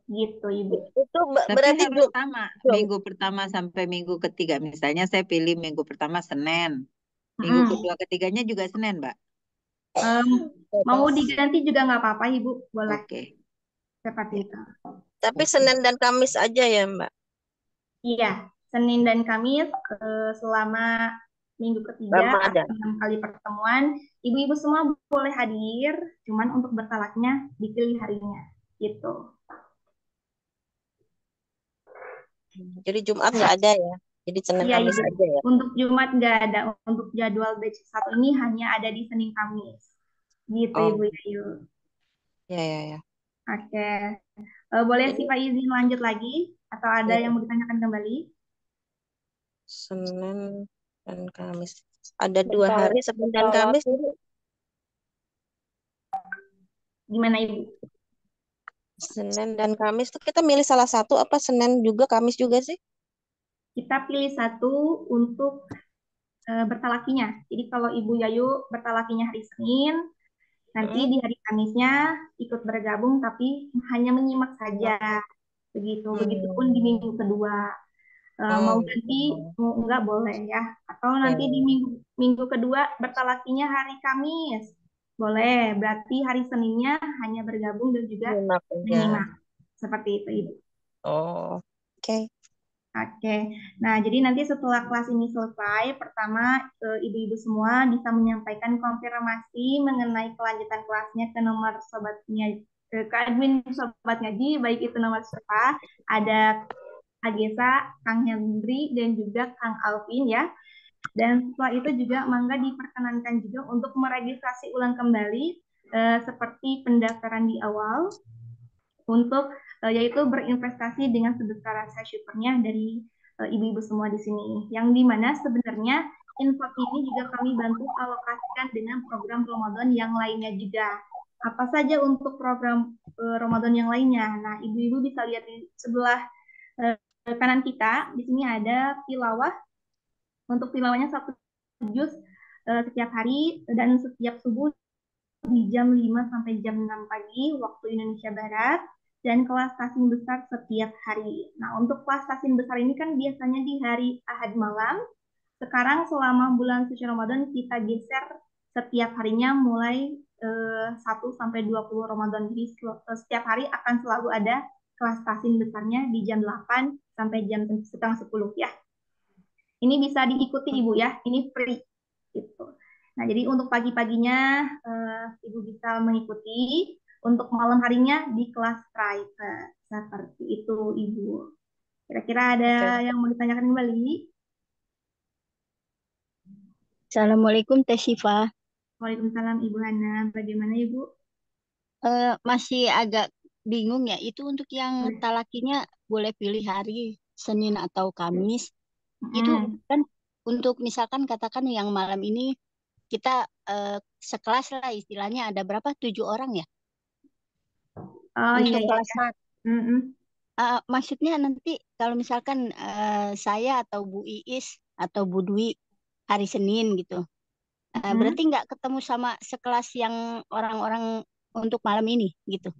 gitu Ibu. Itu Tapi berarti harus sama Jum. minggu pertama sampai minggu ketiga. Misalnya saya pilih minggu pertama Senin, minggu Mm-mm. kedua ketiganya juga Senin, Mbak. Mau diganti juga nggak apa-apa Ibu, boleh Oke. seperti Ya. itu. Tapi Oke. Senin dan Kamis aja ya, Mbak. Iya, Senin dan Kamis selama minggu ketiga Ramadan. atau 6 kali pertemuan, ibu-ibu semua boleh hadir, cuman untuk bertalaknya dipilih harinya, gitu. Jadi Jumat nggak ada ya. Jadi Senin Iya Kamis Ibu, aja ya. untuk Jumat nggak ada, untuk jadwal batch 1 ini hanya ada di Senin Kamis, gitu Oh, Ibu Yayu. ya. Oke, boleh Ini sih Pak izin lanjut lagi, atau ada ya, yang mau ditanyakan kembali? Senin dan Kamis. Ada 2 hari Senin dan Kamis. Gimana Ibu? Senin dan Kamis tuh kita milih salah satu apa Senin juga Kamis juga sih? Kita pilih satu untuk bertalakinya. Jadi kalau Ibu Yayu bertalakinya hari Senin, nanti Mm-mm. di hari Kamisnya ikut bergabung tapi hanya menyimak saja. Begitu. Begitupun di minggu kedua. Mau ganti, Gitu. mau enggak boleh ya. Atau Ya, nanti di minggu kedua bertalakinya hari Kamis. Boleh. Berarti hari Seninnya hanya bergabung dan juga nyimak aja. menyimak. Seperti itu, Ibu. Oh, oke. Oke, nah jadi nanti setelah kelas ini selesai, pertama ibu-ibu semua bisa menyampaikan konfirmasi mengenai kelanjutan kelasnya ke nomor sobatnya, ke admin sobat ngaji, baik itu nomor siapa, ada Agesa, Kang Hendri, dan juga Kang Alvin ya. Dan setelah itu juga mangga diperkenankan juga untuk meregistrasi ulang kembali seperti pendaftaran di awal untuk yaitu berinvestasi dengan sebesar rasa syukurnya dari ibu-ibu semua di sini. Yang dimana sebenarnya infak ini juga kami bantu alokasikan dengan program Ramadan yang lainnya juga. Apa saja untuk program Ramadan yang lainnya? Nah, ibu-ibu bisa lihat di sebelah kanan kita. Di sini ada tilawah. Untuk tilawahnya 1 juz setiap hari dan setiap subuh di jam 5 sampai jam 6 pagi waktu Indonesia Barat dan kelas tasing besar setiap hari. Nah, untuk kelas tasing besar ini kan biasanya di hari Ahad malam. Sekarang selama bulan suci Ramadan kita geser setiap harinya mulai 1 sampai 20 Ramadan. Jadi setiap hari akan selalu ada kelas tasing besarnya di jam 8 sampai jam setengah 10 ya. Ini bisa diikuti Ibu ya, ini free gitu. Nah, jadi untuk pagi-paginya Ibu bisa mengikuti, untuk malam harinya di kelas private. Seperti itu Ibu. Kira-kira ada Oke. yang mau ditanyakan kembali? Assalamualaikum Teh Syifa. Waalaikumsalam Ibu Hana. Bagaimana Ibu? Masih agak bingung ya, itu untuk yang Boleh. talakinya boleh pilih hari Senin atau Kamis. Itu Mm. kan untuk misalkan katakan yang malam ini kita sekelas lah istilahnya ada berapa? 7 orang ya Oh iya, untuk iya. kelas 1. Mm-mm. Maksudnya nanti kalau misalkan saya atau Bu Iis atau Bu Dwi hari Senin gitu. Mm. Berarti nggak ketemu sama sekelas yang orang-orang untuk malam ini gitu.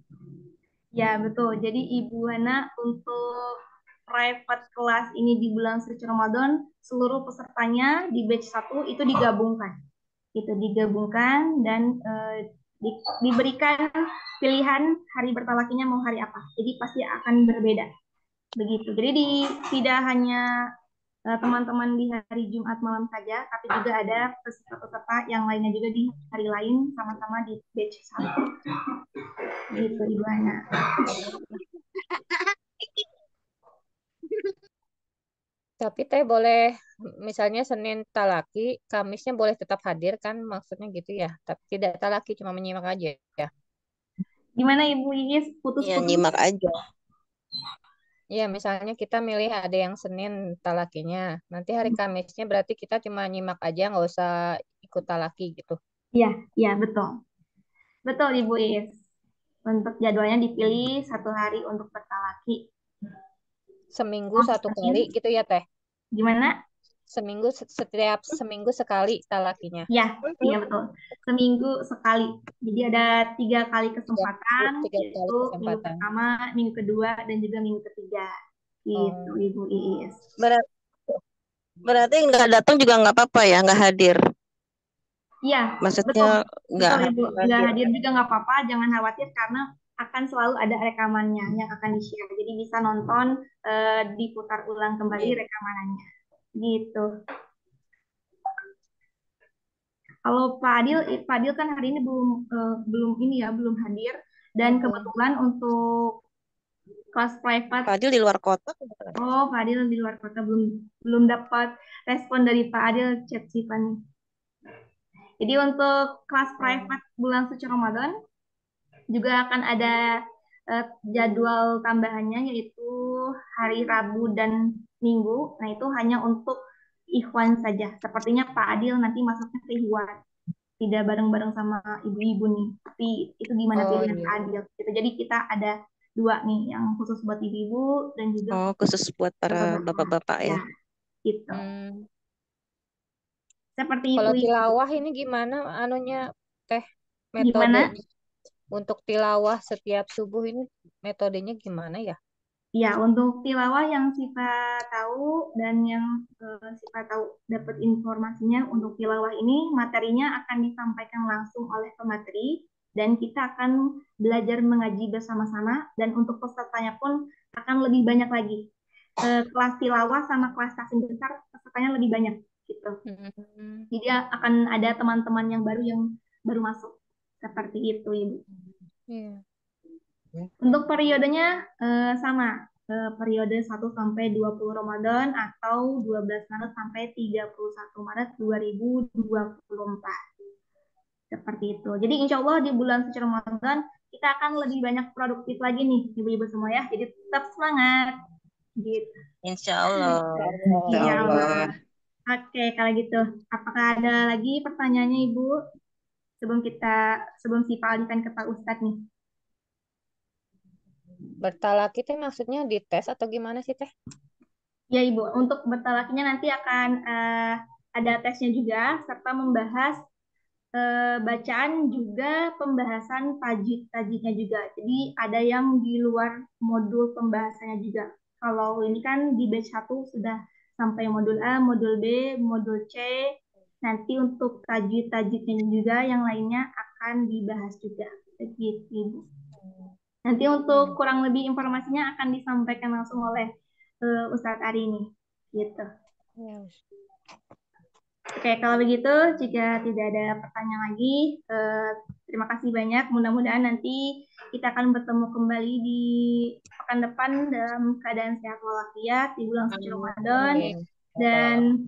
Ya, betul. Jadi Ibu Hana untuk private kelas ini di bulan suci Ramadan, seluruh pesertanya di batch 1 itu digabungkan. Itu digabungkan dan diberikan pilihan hari bertalakinya mau hari apa. Jadi pasti akan berbeda. Begitu. Jadi tidak hanya teman-teman di hari Jumat malam saja, tapi juga ada peserta-peserta yang lainnya juga di hari lain sama-sama di batch 1. Gitu Ibu Hana. Tapi Teh boleh misalnya Senin talaki, Kamisnya boleh tetap hadir kan maksudnya gitu ya. Tapi tidak talaki cuma menyimak aja ya. Gimana Ibu Iis? Ya, Putus-putus? nyimak aja. Iya, misalnya kita milih ada yang Senin talakinya. Nanti hari Kamisnya berarti kita cuma nyimak aja nggak usah ikut talaki gitu. Iya, iya betul. Betul Ibu Iis. Untuk jadwalnya dipilih 1 hari untuk bertalaki. Seminggu Oh, 1 kali gitu ya Teh. gimana? setiap seminggu sekali talakinya. Ya, iya betul. Seminggu sekali. Jadi ada 3 kali kesempatan, Tiga kali yaitu minggu kesempatan. pertama, minggu kedua, dan juga minggu ketiga. Gitu, Oh. Ibu Iis. Berarti nggak datang juga nggak apa-apa ya, nggak hadir. Iya, Maksudnya betul. nggak Betul, Ibu. Nggak hadir. hadir juga nggak apa-apa, jangan khawatir karena akan selalu ada rekamannya yang akan di-share. Jadi bisa nonton, diputar ulang kembali Iya. rekamannya. Gitu. Kalau Pak Adil kan hari ini belum hadir. Dan kebetulan untuk kelas private, Fadil di luar kota. Pak Adil di luar kota belum dapat respon dari Pak Adil chat Siva nih. Jadi untuk kelas private bulan suci Ramadan juga akan ada jadwal tambahannya, yaitu hari Rabu dan Minggu. Nah, itu hanya untuk ikhwan saja. Sepertinya Pak Adil nanti masuknya ke ikhwan, tidak bareng-bareng sama ibu-ibu nih. Tapi itu gimana pilihan Pak Adil gitu. Jadi kita ada 2 nih, yang khusus buat ibu-ibu dan juga khusus buat para bapak-bapak ya. Gitu. Seperti Kalau itu, Ibu. tilawah ini gimana anunya Teh, Gimana? metodenya? Untuk tilawah setiap subuh ini metodenya gimana ya? Ya, untuk tilawah yang Siva tahu dan yang Siva tahu dapat informasinya, untuk tilawah ini materinya akan disampaikan langsung oleh pemateri dan kita akan belajar mengaji bersama-sama, dan untuk pesertanya pun akan lebih banyak lagi. Kelas tilawah sama kelas tahsin besar pesertanya lebih banyak gitu. Jadi akan ada teman-teman yang baru masuk. Seperti itu, Ibu. Iya. Untuk periodenya sama, periode 1 sampai 20 Ramadan atau 12 Maret sampai 31 Maret 2024. Seperti itu. Jadi insya Allah di bulan suci Ramadan kita akan lebih banyak produktif lagi nih, ibu-ibu semua ya. Jadi tetap semangat. Gitu. Insya Allah. Insya Allah. Oke, kalau gitu. Apakah ada lagi pertanyaannya, Ibu? Sebelum Siva alihkan ke Pak Ustadz nih. Bertalaki teh maksudnya dites atau gimana sih Teh? Ya Ibu, untuk bertalakinya nanti akan ada tesnya juga, serta membahas bacaan juga pembahasan tajwidnya juga. Jadi ada yang di luar modul pembahasannya juga. Kalau ini kan di batch 1 sudah sampai modul A, modul B, modul C. Nanti untuk tajwidnya juga yang lainnya akan dibahas juga. Begitu Ibu. Nanti untuk kurang lebih informasinya akan disampaikan langsung oleh Ustadz Ari ini. Gitu. Oke, kalau begitu, jika tidak ada pertanyaan lagi, terima kasih banyak. Mudah-mudahan nanti kita akan bertemu kembali di pekan depan dalam keadaan sehat walafiat di bulan suci Ramadan. Dan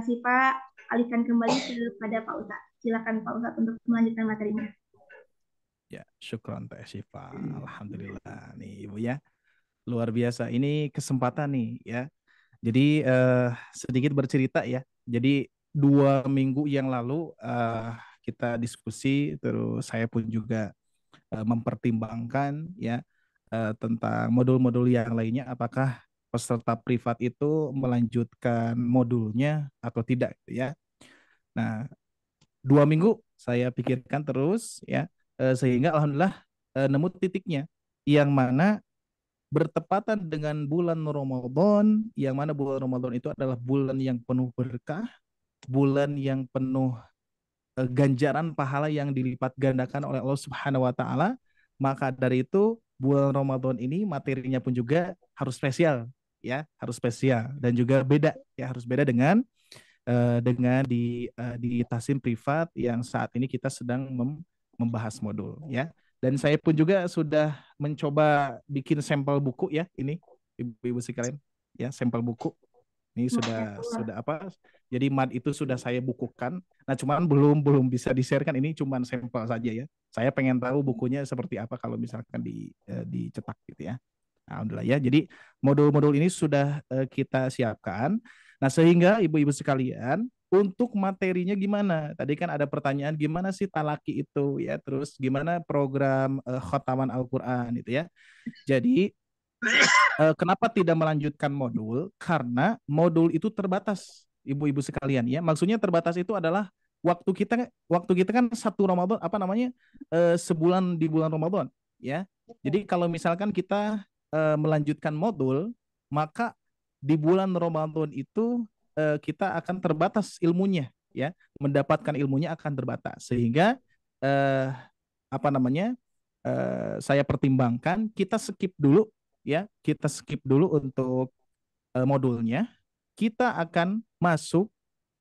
Siva alihkan kembali kepada Pak Ustadz. Silakan Pak Ustadz untuk melanjutkan materinya. Ya, syukron Teh Syifa. Alhamdulillah nih Ibu ya. Luar biasa. Ini kesempatan nih ya. Jadi sedikit bercerita ya. Jadi 2 minggu yang lalu kita diskusi, terus saya pun juga mempertimbangkan ya tentang modul-modul yang lainnya, apakah peserta privat itu melanjutkan modulnya atau tidak gitu ya. Nah, 2 minggu saya pikirkan terus ya, sehingga alhamdulillah nemu titiknya yang mana bertepatan dengan bulan Ramadan, yang mana bulan Ramadan itu adalah bulan yang penuh berkah, bulan yang penuh ganjaran pahala yang dilipat gandakan oleh Allah Subhanahu wa taala. Maka dari itu bulan Ramadan ini materinya pun juga harus spesial ya, harus spesial dan juga beda ya, harus beda dengan di Tasim privat yang saat ini kita sedang membahas modul ya. Dan saya pun juga sudah mencoba bikin sampel buku ya, ini ibu-ibu sekalian ya, sampel buku ini sudah apa, jadi mat itu sudah saya bukukan. Nah cuman belum bisa di-sharekan, ini cuman sampel saja ya. Saya pengen tahu bukunya seperti apa kalau misalkan dicetak gitu ya. Alhamdulillah ya. Jadi modul-modul ini sudah kita siapkan. Nah, sehingga ibu-ibu sekalian, untuk materinya gimana? Tadi kan ada pertanyaan gimana sih talaki itu ya, terus gimana program khotaman Al-Qur'an itu ya. Jadi kenapa tidak melanjutkan modul? Karena modul itu terbatas ibu-ibu sekalian ya. Maksudnya terbatas itu adalah waktu kita kan satu Ramadan apa namanya sebulan di bulan Ramadan ya. Jadi kalau misalkan kita melanjutkan modul, maka di bulan Ramadan itu kita akan terbatas ilmunya ya, mendapatkan ilmunya akan terbatas sehingga eh, apa namanya saya pertimbangkan kita skip dulu ya, kita skip dulu untuk modulnya, kita akan masuk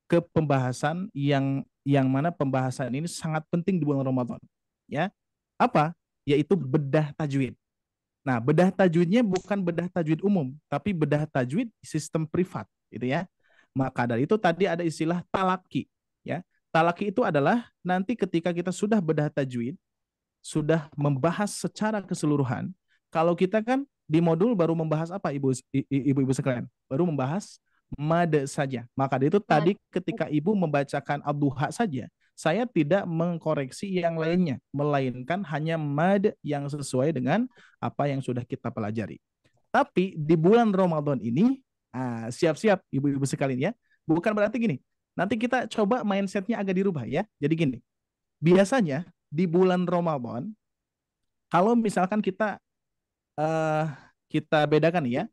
ke pembahasan yang mana pembahasan ini sangat penting di bulan Ramadan ya. Apa? Yaitu bedah tajwid. Nah, bedah tajwidnya bukan bedah tajwid umum, tapi bedah tajwid sistem privat, gitu ya. Maka dari itu tadi ada istilah talaki, ya. Talaki itu adalah nanti ketika kita sudah bedah tajwid, sudah membahas secara keseluruhan. Kalau kita kan di modul baru membahas apa, ibu-ibu sekalian? Baru membahas mad saja. Maka dari itu tadi ketika ibu membacakan ad-duha saja, saya tidak mengkoreksi yang lainnya, melainkan hanya mad yang sesuai dengan apa yang sudah kita pelajari. Tapi di bulan Ramadan ini, siap-siap ibu-ibu sekalian ya. Bukan berarti gini, nanti kita coba mindsetnya agak dirubah ya. Jadi gini, biasanya di bulan Ramadan, kalau misalkan eh, kita bedakan ya,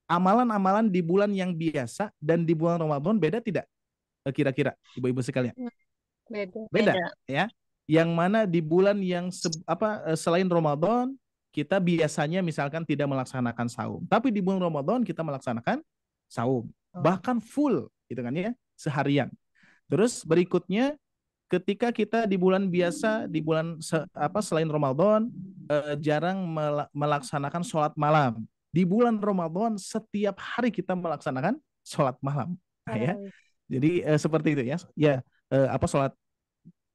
amalan-amalan di bulan yang biasa dan di bulan Ramadan beda tidak? Kira-kira ibu-ibu sekalian? Beda. Beda ya. Yang mana di bulan yang selain Ramadan kita biasanya misalkan tidak melaksanakan saum, tapi di bulan Ramadan kita melaksanakan saum, bahkan full gitu kan ya, seharian. Terus berikutnya ketika kita di bulan biasa, di bulan selain Ramadan jarang melaksanakan sholat malam. Di bulan Ramadan setiap hari kita melaksanakan sholat malam, ya. Jadi seperti itu ya. Ya sholat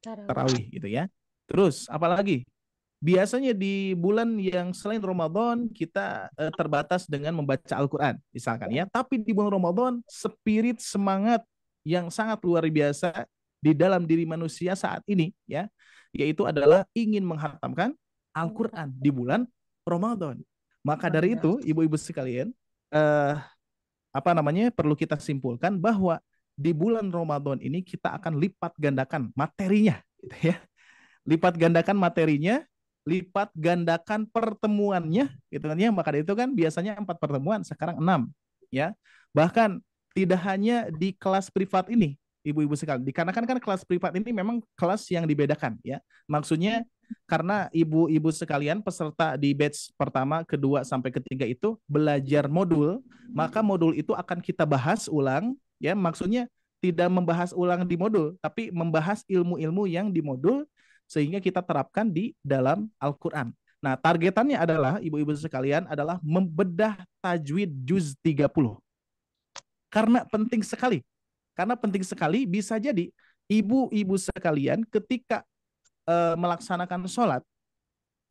tarawih gitu ya. Terus apalagi? Biasanya di bulan yang selain Ramadan kita terbatas dengan membaca Al-Quran misalkan ya. Tapi di bulan Ramadan spirit semangat yang sangat luar biasa di dalam diri manusia saat ini ya, yaitu adalah ingin menghatamkan Al-Quran di bulan Ramadan. Maka dari itu ibu-ibu sekalian perlu kita simpulkan bahwa di bulan Ramadan ini kita akan lipat gandakan materinya gitu ya. Lipat gandakan materinya, lipat gandakan pertemuannya gitu kan ya. Maka dari itu kan biasanya 4 pertemuan, sekarang 6 ya. Bahkan tidak hanya di kelas privat ini ibu-ibu sekalian, dikarenakan kan kelas privat ini memang kelas yang dibedakan ya. Maksudnya karena ibu-ibu sekalian peserta di batch pertama, kedua sampai ketiga itu belajar modul, maka modul itu akan kita bahas ulang ya. Maksudnya tidak membahas ulang di modul, tapi membahas ilmu-ilmu yang di modul sehingga kita terapkan di dalam Al-Quran. Nah, targetannya adalah ibu-ibu sekalian adalah membedah tajwid juz 30. Karena penting sekali. Karena penting sekali, bisa jadi ibu-ibu sekalian ketika melaksanakan sholat,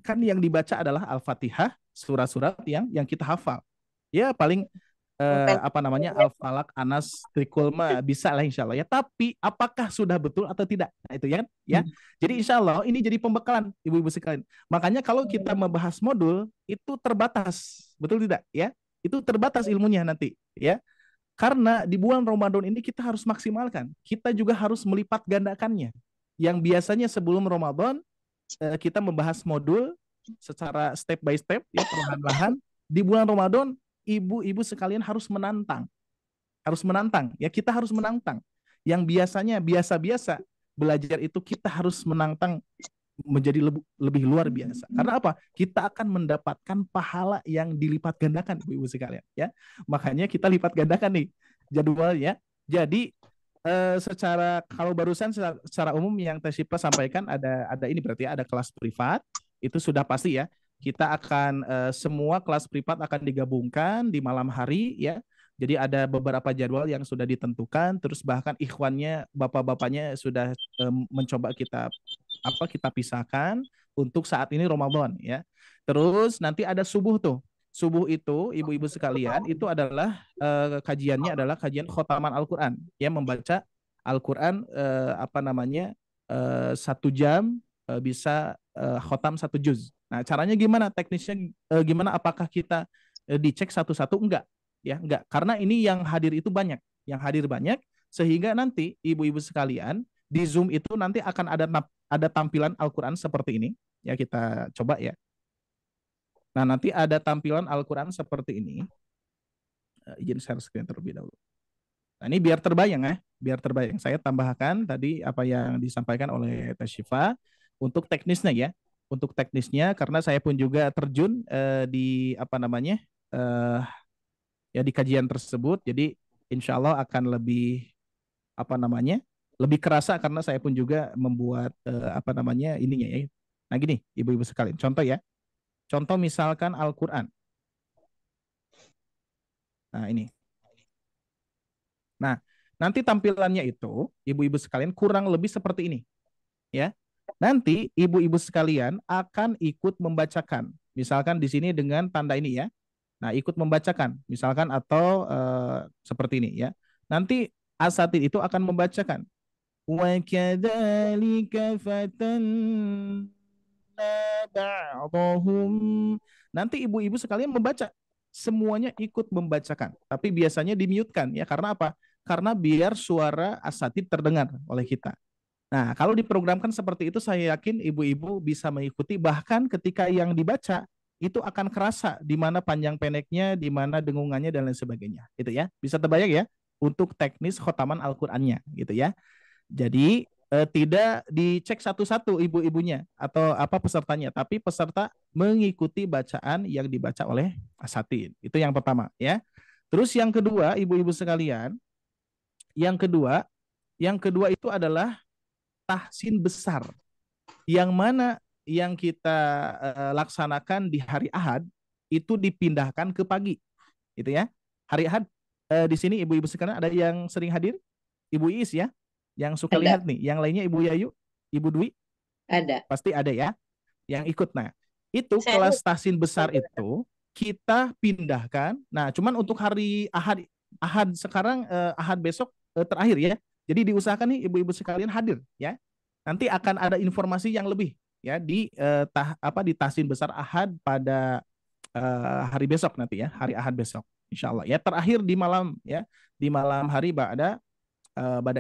kan yang dibaca adalah Al-Fatihah, surat-surat yang kita hafal. Ya paling Al-Falaq, Anas, Trikulma, bisa lah insya Allah ya. Tapi apakah sudah betul atau tidak? Nah, itu ya kan? Ya. Jadi insya Allah ini jadi pembekalan ibu-ibu sekalian. Makanya kalau kita membahas modul itu terbatas, betul tidak? Ya, itu terbatas ilmunya nanti ya. Karena di bulan Ramadan ini kita harus maksimalkan. Kita juga harus melipat gandakannya. Yang biasanya sebelum Ramadan kita membahas modul secara step by step ya, perlahan-lahan. Di bulan Ramadan ibu-ibu sekalian harus menantang. Harus menantang ya, kita harus menantang. Yang biasanya biasa-biasa belajar itu kita harus menantang menjadi lebih luar biasa. Karena apa? Kita akan mendapatkan pahala yang dilipat gandakan ibu-ibu sekalian ya. Makanya kita lipat gandakan nih jadwalnya. Jadi secara kalau barusan secara umum yang Teh Syifa sampaikan ada ini berarti ada kelas privat, itu sudah pasti ya. Kita akan semua kelas privat akan digabungkan di malam hari ya. Jadi ada beberapa jadwal yang sudah ditentukan, terus bahkan ikhwannya, bapak-bapaknya sudah mencoba kita pisahkan untuk saat ini Ramadan ya. Terus nanti ada subuh tuh. Subuh itu ibu-ibu sekalian itu adalah kajiannya adalah kajian khotaman Al-Quran ya, membaca Al-Quran 1 jam bisa khotam 1 juz. Nah, caranya gimana? Teknisnya gimana? Apakah kita dicek satu-satu? Enggak ya, enggak. Karena ini yang hadir itu banyak. Yang hadir banyak, Sehingga nanti ibu-ibu sekalian di Zoom itu nanti akan ada tampilan Al-Qur'an seperti ini. Ya, kita coba ya. Nah, nanti ada tampilan Al-Qur'an seperti ini. Izin share screen terlebih dahulu. Nah, ini biar terbayang ya, biar terbayang. Saya tambahkan tadi apa yang disampaikan oleh Teh Syifa untuk teknisnya ya. Untuk teknisnya karena saya pun juga terjun di apa namanya? eh, ya di kajian tersebut. Jadi insya Allah akan lebih apa namanya? Lebih kerasa karena saya pun juga membuat apa namanya ininya ya. Nah, gini, ibu-ibu sekalian. Contoh ya. Contoh misalkan Al-Qur'an. Nah, ini. Nah, nanti tampilannya itu, ibu-ibu sekalian, kurang lebih seperti ini, ya. Nanti ibu-ibu sekalian akan ikut membacakan, misalkan di sini dengan tanda ini ya. Nah, ikut membacakan, misalkan atau seperti ini ya. Nanti asatid itu akan membacakan. Wa kadzalika fatanna ba'dahum. Nanti ibu-ibu sekalian membaca. Semuanya ikut membacakan. Tapi biasanya di-mute-kan ya. Karena apa? Karena biar suara asatid terdengar oleh kita. Nah, kalau diprogramkan seperti itu, saya yakin ibu-ibu bisa mengikuti. Bahkan ketika yang dibaca, itu akan kerasa di mana panjang pendeknya, di mana dengungannya, dan lain sebagainya. Gitu ya. Bisa terbayang ya? Untuk teknis khotaman Al-Qur'annya. Gitu ya. Jadi tidak dicek satu-satu ibu-ibunya atau apa pesertanya, tapi peserta mengikuti bacaan yang dibaca oleh asatid. Itu yang pertama ya. Terus yang kedua, ibu-ibu sekalian, yang kedua itu adalah tahsin besar. Yang mana yang kita laksanakan di hari Ahad itu dipindahkan ke pagi. Gitu ya. Hari Ahad di sini ibu-ibu sekalian ada yang sering hadir? Ibu Iis ya, yang suka Ada. lihat nih. Yang lainnya Ibu Yayu, Ibu Dwi, Ada. pasti ada ya yang ikut. Nah, itu Saya kelas tahsin besar itu kita pindahkan. Nah, cuman untuk hari Ahad sekarang, Ahad besok terakhir ya. Jadi diusahakan nih ibu-ibu sekalian hadir ya. Nanti akan ada informasi yang lebih ya di di tahsin besar Ahad pada hari besok nanti ya, hari Ahad besok. Insya Allah ya, terakhir di malam ya, di malam hari Bada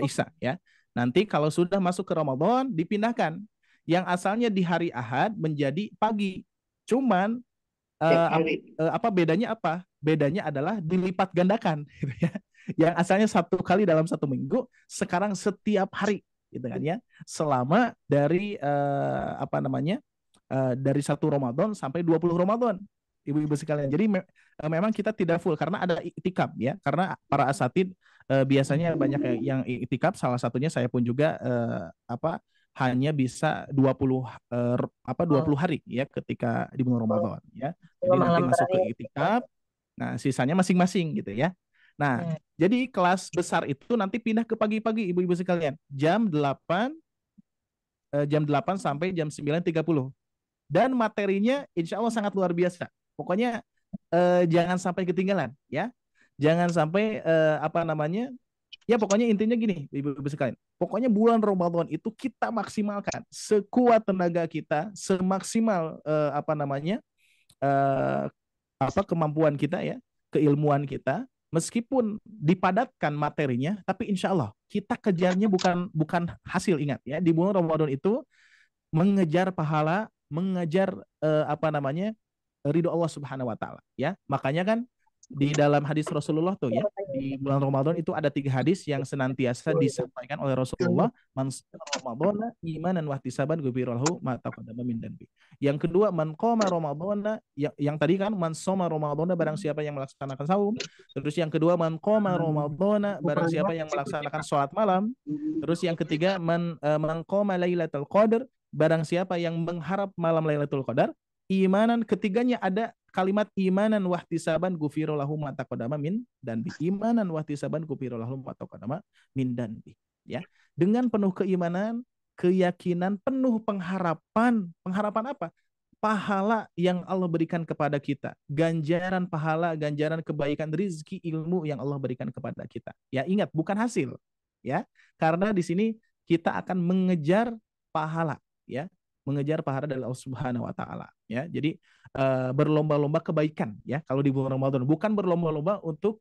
Isya ya. Nanti kalau sudah masuk ke Ramadan dipindahkan. Yang asalnya di hari Ahad menjadi pagi. Cuman Tiap hari. apa bedanya apa? Bedanya adalah dilipat gandakan gitu ya. Yang asalnya 1 kali dalam 1 minggu, sekarang setiap hari gitu kan ya. Selama dari dari 1 Ramadan sampai 20 Ramadan. Ibu-ibu sekalian. Jadi memang kita tidak full karena ada iktikaf ya. Karena para asatid biasanya banyak yang iktikaf, salah satunya saya pun juga hanya bisa 20 hari ya ketika di bulan Ramadan ya. Jadi nanti Malam masuk ke terakhir. iktikaf. Nah, sisanya masing-masing gitu ya. Nah, jadi kelas besar itu nanti pindah ke pagi-pagi ibu-ibu sekalian. Jam 8 sampai jam 9.30. Dan materinya insya Allah sangat luar biasa. Pokoknya jangan sampai ketinggalan ya. Jangan sampai ya pokoknya intinya gini, ibu-ibu sekalian. Pokoknya bulan Ramadan itu kita maksimalkan sekuat tenaga kita, semaksimal eh, kemampuan kita ya, keilmuan kita. Meskipun dipadatkan materinya, tapi insya Allah kita kejarnya bukan hasil. Ingat ya, di bulan Ramadan itu mengejar pahala, mengejar ridho Allah Subhanahu wa taala ya. Makanya kan di dalam hadis Rasulullah tuh ya, di bulan Ramadan itu ada 3 hadis yang senantiasa disampaikan oleh Rasulullah. Man Ramadhana imanan wa ihtisaban ghufira lahu ma taqaddama min dhanbi. Yang kedua, man qama Ramadhana, yang tadi kan man shoma Ramadhana, barang siapa yang melaksanakan saum. Terus yang kedua, man qama Ramadhana, barang siapa yang melaksanakan sholat malam. Terus yang ketiga, man qama lailatul qadar, barang siapa yang mengharap malam Lailatul Qadar. Imanan, ketiganya ada kalimat imanan wahtisaban gufiro lahu ma taqaddama min danbi. Imanan wahtisaban gufiro lahu ma taqaddama min danbi. Ya, dengan penuh keimanan, keyakinan, penuh pengharapan. Pengharapan apa? Pahala yang Allah berikan kepada kita. Ganjaran pahala, ganjaran kebaikan, rizki, ilmu yang Allah berikan kepada kita. Ya, ingat, bukan hasil. Ya, karena di sini kita akan mengejar pahala. Ya, mengejar pahala dari Allah Subhanahu wa taala ya. Jadi berlomba-lomba kebaikan ya kalau di bulan Ramadan, bukan berlomba-lomba untuk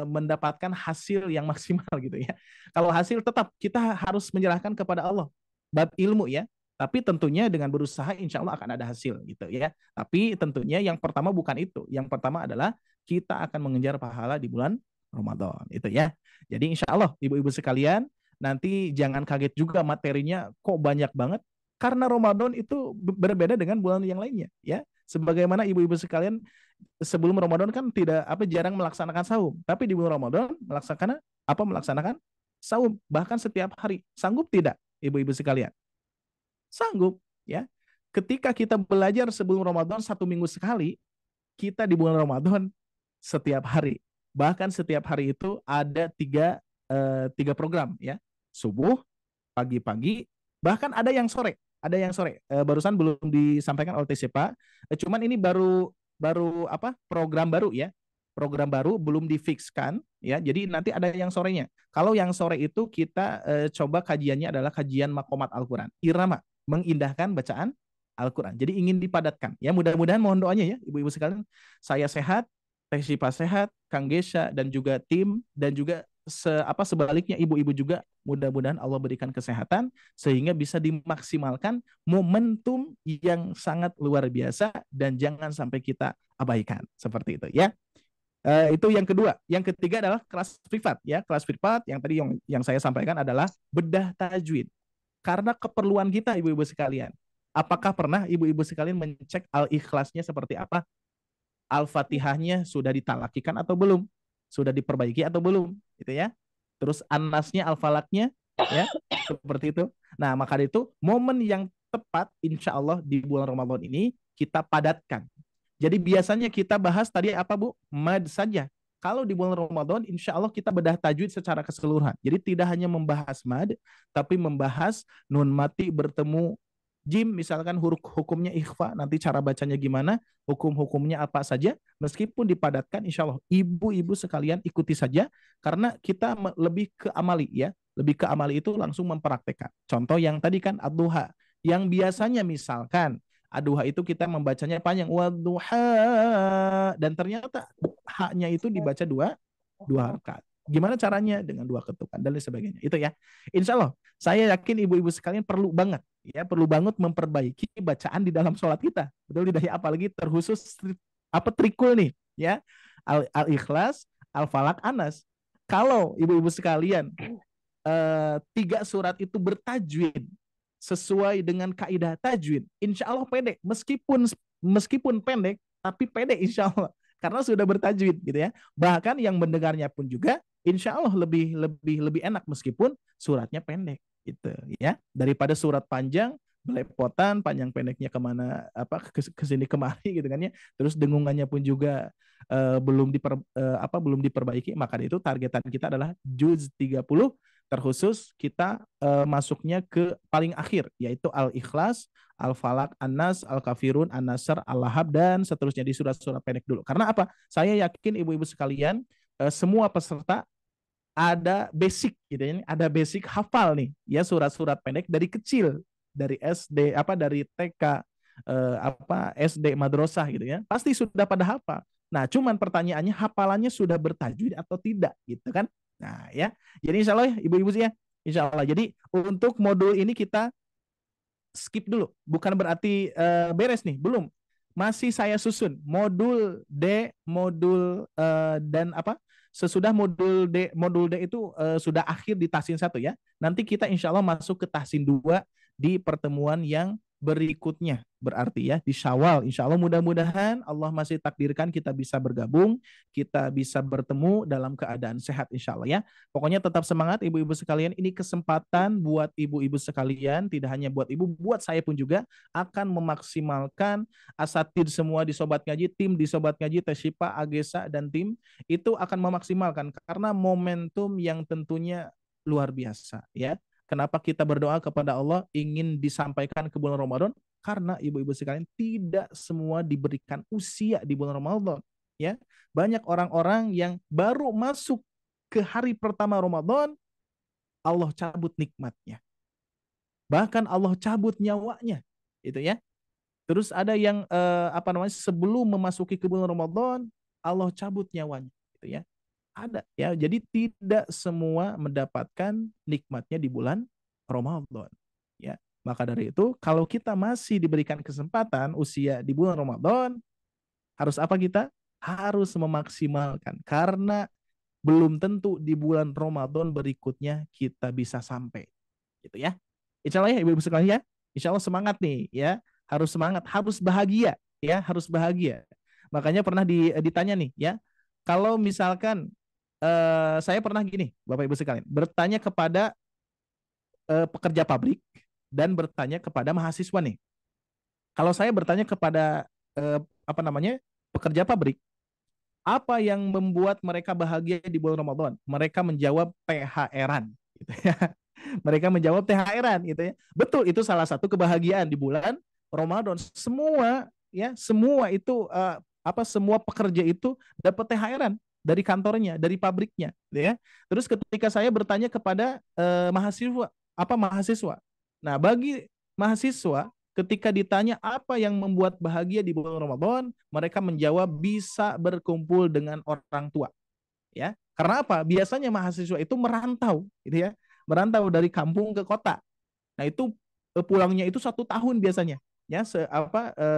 mendapatkan hasil yang maksimal gitu ya. Kalau hasil tetap kita harus menyerahkan kepada Allah. Bab ilmu ya. Tapi tentunya dengan berusaha insya Allah akan ada hasil gitu ya. Tapi tentunya yang pertama bukan itu. Yang pertama adalah kita akan mengejar pahala di bulan Ramadan itu ya. Jadi insya Allah ibu-ibu sekalian nanti jangan kaget juga materinya kok banyak banget, karena Ramadan itu berbeda dengan bulan yang lainnya ya. Sebagaimana ibu-ibu sekalian sebelum Ramadan kan tidak jarang melaksanakan saum, tapi di bulan Ramadan melaksanakan saum bahkan setiap hari. Sanggup tidak ibu-ibu sekalian? Sanggup ya. Ketika kita belajar sebelum Ramadan 1 minggu sekali, kita di bulan Ramadan setiap hari. Bahkan setiap hari itu ada tiga program ya. Subuh, pagi-pagi, bahkan ada yang sore. Ada yang sore. Barusan belum disampaikan oleh TC Pak. Cuman ini baru program baru ya. Program baru belum difikskan ya. Jadi nanti ada yang sorenya. Kalau yang sore itu kita coba kajiannya adalah kajian makomat Al-Quran. Irama, mengindahkan bacaan Al-Quran. Jadi ingin dipadatkan. Ya mudah-mudahan mohon doanya ya ibu-ibu sekalian. Saya sehat, Teh Syifa sehat, Kang Gesha dan juga tim dan juga sebaliknya ibu-ibu juga mudah-mudahan Allah berikan kesehatan sehingga bisa dimaksimalkan momentum yang sangat luar biasa dan jangan sampai kita abaikan seperti itu ya. Itu yang kedua. Yang ketiga adalah kelas privat ya. Kelas privat yang tadi yang saya sampaikan adalah bedah tajwid. Karena keperluan kita ibu-ibu sekalian. Apakah pernah ibu-ibu sekalian mencek al-ikhlasnya seperti apa? Al-Fatihahnya sudah ditalakikan atau belum? Sudah diperbaiki atau belum? Gitu ya. Terus An-Nasnya, Al-Falaknya ya, seperti itu. Nah, maka itu momen yang tepat insya Allah di bulan Ramadan ini kita padatkan. Jadi biasanya kita bahas tadi apa Bu? Mad saja. Kalau di bulan Ramadan insya Allah kita bedah tajwid secara keseluruhan. Jadi tidak hanya membahas mad, tapi membahas nun mati bertemu jim, misalkan huruf hukumnya ikhfa, nanti cara bacanya gimana, hukum-hukumnya apa saja, meskipun dipadatkan insya Allah ibu-ibu sekalian ikuti saja, karena kita lebih ke amali ya, lebih ke amali itu langsung mempraktekkan. Contoh yang tadi kan ad-duha, yang biasanya misalkan ad-duha itu kita membacanya panjang, wad-duha, dan ternyata haknya itu dibaca dua rakaat. Gimana caranya? Dengan 2 ketukan dan lain sebagainya. Itu ya. Insya Allah, saya yakin ibu-ibu sekalian perlu banget memperbaiki bacaan di dalam sholat kita. Betul tidak ya? Apalagi terkhusus trikul nih ya. Al-Ikhlas, Al-Falak, Anas. Kalau ibu-ibu sekalian 3 surat itu bertajwid sesuai dengan kaidah tajwid, insya Allah pendek. Meskipun pendek, tapi pendek insya Allah. Karena sudah bertajwid gitu ya. Bahkan yang mendengarnya pun juga insya Allah lebih enak meskipun suratnya pendek gitu ya. Daripada surat panjang belepotan, panjang pendeknya kemana ke sini kemari gitu kan ya. Terus dengungannya pun juga belum diperbaiki, maka itu targetan kita adalah juz 30, terkhusus kita masuknya ke paling akhir yaitu Al-Ikhlas, Al-Falak, An-Nas, Al-Kafirun, An-Nasr, Al-Lahab dan seterusnya di surat-surat pendek dulu. Karena apa? Saya yakin ibu-ibu sekalian semua peserta ada basic gitu ya, ada basic hafal nih ya surat-surat pendek dari kecil, dari SD dari TK SD madrasah gitu ya. Pasti sudah pada hafal. Nah, cuman pertanyaannya hafalannya sudah bertajwid atau tidak gitu kan? Nah, ya. Jadi insya Allah ya, ibu-ibu sih ya. Insya Allah. Jadi untuk modul ini kita skip dulu. Bukan berarti beres nih, belum. Masih saya susun modul D, modul dan sesudah modul D itu sudah akhir di tahsin 1 ya. Nanti kita insya Allah masuk ke tahsin 2 di pertemuan yang berikutnya. Berarti ya di Syawal insya Allah mudah-mudahan Allah masih takdirkan kita bisa bergabung, kita bisa bertemu dalam keadaan sehat insya Allah ya. Pokoknya tetap semangat ibu-ibu sekalian, ini kesempatan buat ibu-ibu sekalian, tidak hanya buat ibu, buat saya pun juga akan memaksimalkan asatid semua di Sobat Ngaji, tim di Sobat Ngaji, Teh Syifa, Agesa dan tim itu akan memaksimalkan karena momentum yang tentunya luar biasa ya. Kenapa kita berdoa kepada Allah ingin disampaikan ke bulan Ramadan? Karena ibu-ibu sekalian tidak semua diberikan usia di bulan Ramadan. Ya, banyak orang-orang yang baru masuk ke hari pertama Ramadan, Allah cabut nikmatnya. Bahkan Allah cabut nyawanya. itu ya. Terus ada yang apa namanya, sebelum memasuki ke bulan Ramadan Allah cabut nyawanya, gitu ya. Ada ya. Jadi tidak semua mendapatkan nikmatnya di bulan Ramadan, ya. Maka dari itu kalau kita masih diberikan kesempatan usia di bulan Ramadan, harus apa kita? Harus memaksimalkan, karena belum tentu di bulan Ramadan berikutnya kita bisa sampai, gitu ya. Insya Allah ya ibu-ibu sekalian ya. Insya Allah semangat nih ya. Harus semangat, harus bahagia ya, harus bahagia. Makanya pernah ditanya nih ya. Kalau misalkan saya pernah gini, Bapak Ibu sekalian, bertanya kepada pekerja pabrik dan bertanya kepada mahasiswa nih. Kalau saya bertanya kepada apa namanya, pekerja pabrik, apa yang membuat mereka bahagia di bulan Ramadan? Mereka menjawab THR-an, gitu ya. Mereka menjawab THR-an, gitu ya. Betul, itu salah satu kebahagiaan di bulan Ramadan. Semua ya, semua itu semua pekerja itu dapat THR-an dari kantornya, dari pabriknya, gitu ya. Terus ketika saya bertanya kepada mahasiswa. Nah, bagi mahasiswa ketika ditanya apa yang membuat bahagia di bulan Ramadan, mereka menjawab bisa berkumpul dengan orang tua. Ya, karena apa? Biasanya mahasiswa itu merantau, gitu ya, merantau dari kampung ke kota. Nah itu pulangnya itu 1 tahun biasanya. Ya,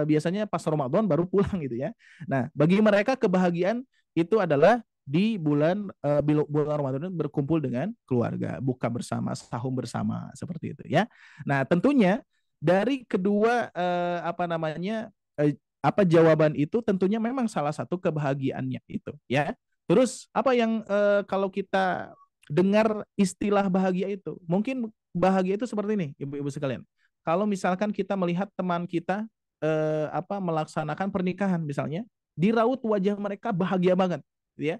biasanya pas Ramadan baru pulang gitu ya. Nah, bagi mereka kebahagiaan itu adalah di bulan Ramadan berkumpul dengan keluarga, buka bersama, sahur bersama, seperti itu ya. Nah, tentunya dari kedua jawaban itu tentunya memang salah satu kebahagiaannya itu ya. Terus apa yang kalau kita dengar istilah bahagia itu, mungkin bahagia itu seperti ini, ibu-ibu sekalian. Kalau misalkan kita melihat teman kita melaksanakan pernikahan misalnya, di raut wajah mereka bahagia banget, gitu ya.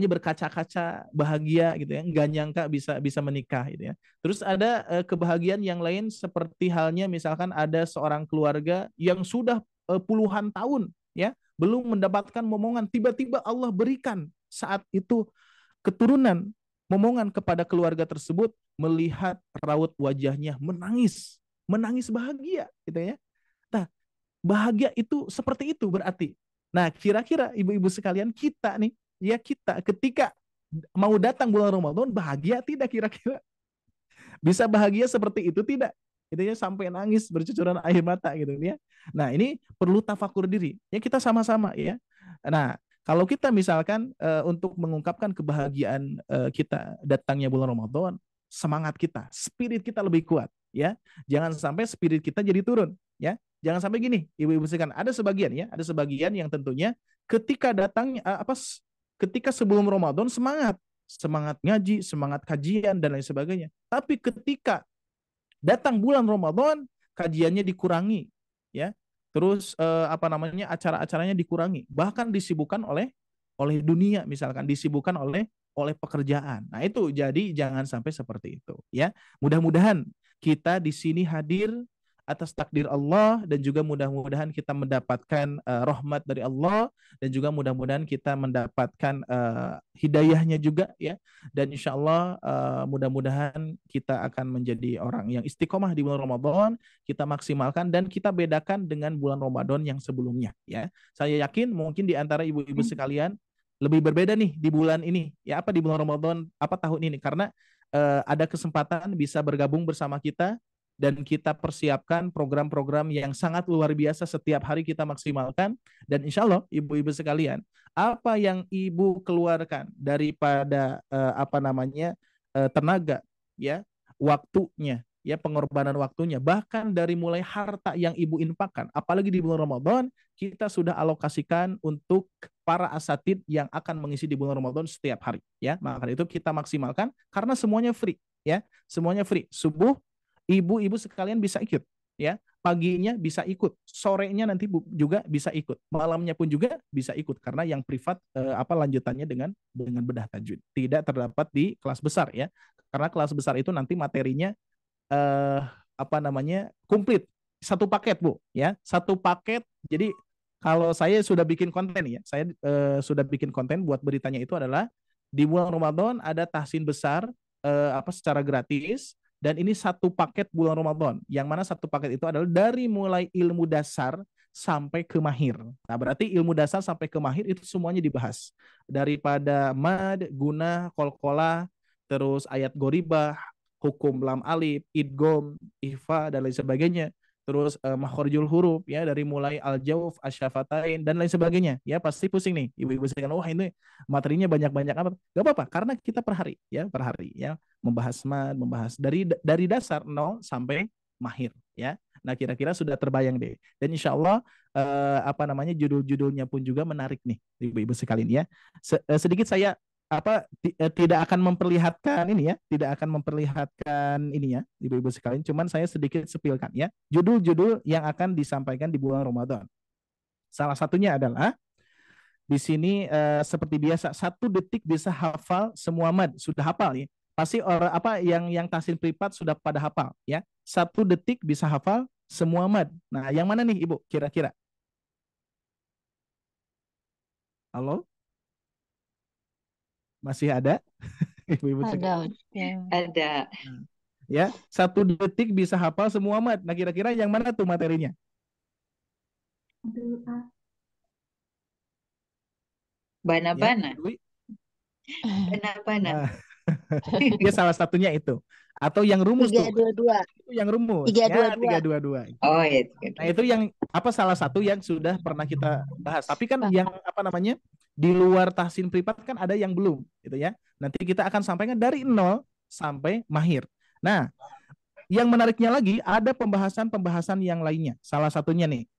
Berkaca-kaca bahagia gitu ya, nggak nyangka bisa menikah gitu ya. Terus ada kebahagiaan yang lain seperti halnya misalkan ada seorang keluarga yang sudah puluhan tahun ya belum mendapatkan momongan, tiba-tiba Allah berikan saat itu keturunan momongan kepada keluarga tersebut, melihat raut wajahnya menangis bahagia gitu ya. Nah, bahagia itu seperti itu berarti. Nah, kira-kira ibu-ibu sekalian, kita nih ya, kita ketika mau datang bulan Ramadan bahagia tidak kira-kira? Bisa bahagia seperti itu tidak? Gitu ya, sampai nangis bercucuran air mata gitu ya. Nah, ini perlu tafakur diri. Ya, kita sama-sama ya. Nah, kalau kita misalkan untuk mengungkapkan kebahagiaan kita datangnya bulan Ramadan, semangat kita, spirit kita lebih kuat ya. Jangan sampai spirit kita jadi turun ya. Jangan sampai gini, ibu-ibu sekalian, ada sebagian yang tentunya ketika datang ketika sebelum Ramadan semangat ngaji, semangat kajian dan lain sebagainya. Tapi ketika datang bulan Ramadan, kajiannya dikurangi, ya. Terus acara-acaranya dikurangi, bahkan disibukkan oleh dunia, misalkan disibukkan oleh pekerjaan. Nah, itu jadi jangan sampai seperti itu, ya. Mudah-mudahan kita di sini hadir atas takdir Allah, dan juga mudah-mudahan kita mendapatkan rahmat dari Allah, dan juga mudah-mudahan kita mendapatkan hidayahnya juga ya. Dan insya Allah mudah-mudahan kita akan menjadi orang yang istiqomah di bulan Ramadan, kita maksimalkan dan kita bedakan dengan bulan Ramadan yang sebelumnya ya. Saya yakin mungkin di antara ibu-ibu sekalian lebih berbeda nih di bulan ini ya, di bulan Ramadan tahun ini, karena ada kesempatan bisa bergabung bersama kita dan kita persiapkan program-program yang sangat luar biasa, setiap hari kita maksimalkan. Dan insya Allah ibu-ibu sekalian, apa yang ibu keluarkan daripada tenaga ya, waktunya ya, pengorbanan waktunya, bahkan dari mulai harta yang ibu infakkan, apalagi di bulan Ramadan, kita sudah alokasikan untuk para asatid yang akan mengisi di bulan Ramadan setiap hari ya. Maka itu kita maksimalkan karena semuanya free ya, semuanya free. Subuh ibu-ibu sekalian bisa ikut ya, paginya bisa ikut, sorenya nanti juga bisa ikut, malamnya pun juga bisa ikut, karena yang privat lanjutannya dengan bedah tajwid tidak terdapat di kelas besar ya, karena kelas besar itu nanti materinya komplit, satu paket Bu ya, satu paket. Jadi kalau saya sudah bikin konten ya, saya sudah bikin konten buat beritanya itu adalah di bulan Ramadan ada tahsin besar secara gratis. Dan ini satu paket bulan Ramadan, yang mana satu paket itu adalah dari mulai ilmu dasar sampai ke mahir. Nah, berarti ilmu dasar sampai ke mahir itu semuanya dibahas. Daripada mad, guna, kolkolah, terus ayat goribah, hukum lam alif, idgom, ihfa, dan lain sebagainya. Terus makhorijul huruf ya, dari mulai al-jauf, asyafatain, dan lain sebagainya. Ya pasti pusing nih ibu-ibu sekalian. Wah, ini materinya banyak-banyak apa? Gak apa-apa, karena kita per hari ya membahas mad, membahas dari dasar 0 sampai mahir ya. Nah, kira-kira sudah terbayang deh. Dan insya Allah judul-judulnya pun juga menarik nih ibu-ibu sekalian ya. Sedikit saya tidak akan memperlihatkan ini ya, tidak akan memperlihatkan ini ya, ibu-ibu sekalian. Cuman saya sedikit sepilkan ya, judul-judul yang akan disampaikan di bulan Ramadan. Salah satunya adalah di sini seperti biasa, 1 detik bisa hafal semua mad. Sudah hafal nih. Pasti orang yang tahsin privat sudah pada hafal ya. 1 detik bisa hafal semua mad. Nah, yang mana nih Ibu kira-kira? Halo? Masih ada? Ibu-ibu Ada. Ada. Ya, 1 detik bisa hafal semua mad. Nah, kira-kira yang mana tuh materinya? Bana-bana. Ya, Dwi? Bana-bana. Nah, ya salah satunya itu. Atau yang rumus tuh. 322. Itu yang rumus. 322. Ya, 322. Oh ya. Nah, itu yang salah satu yang sudah pernah kita bahas. Tapi kan yang di luar tahsin privat kan ada yang belum gitu ya. Nanti kita akan sampaikan dari 0 sampai mahir. Nah, yang menariknya lagi ada pembahasan-pembahasan yang lainnya. Salah satunya nih,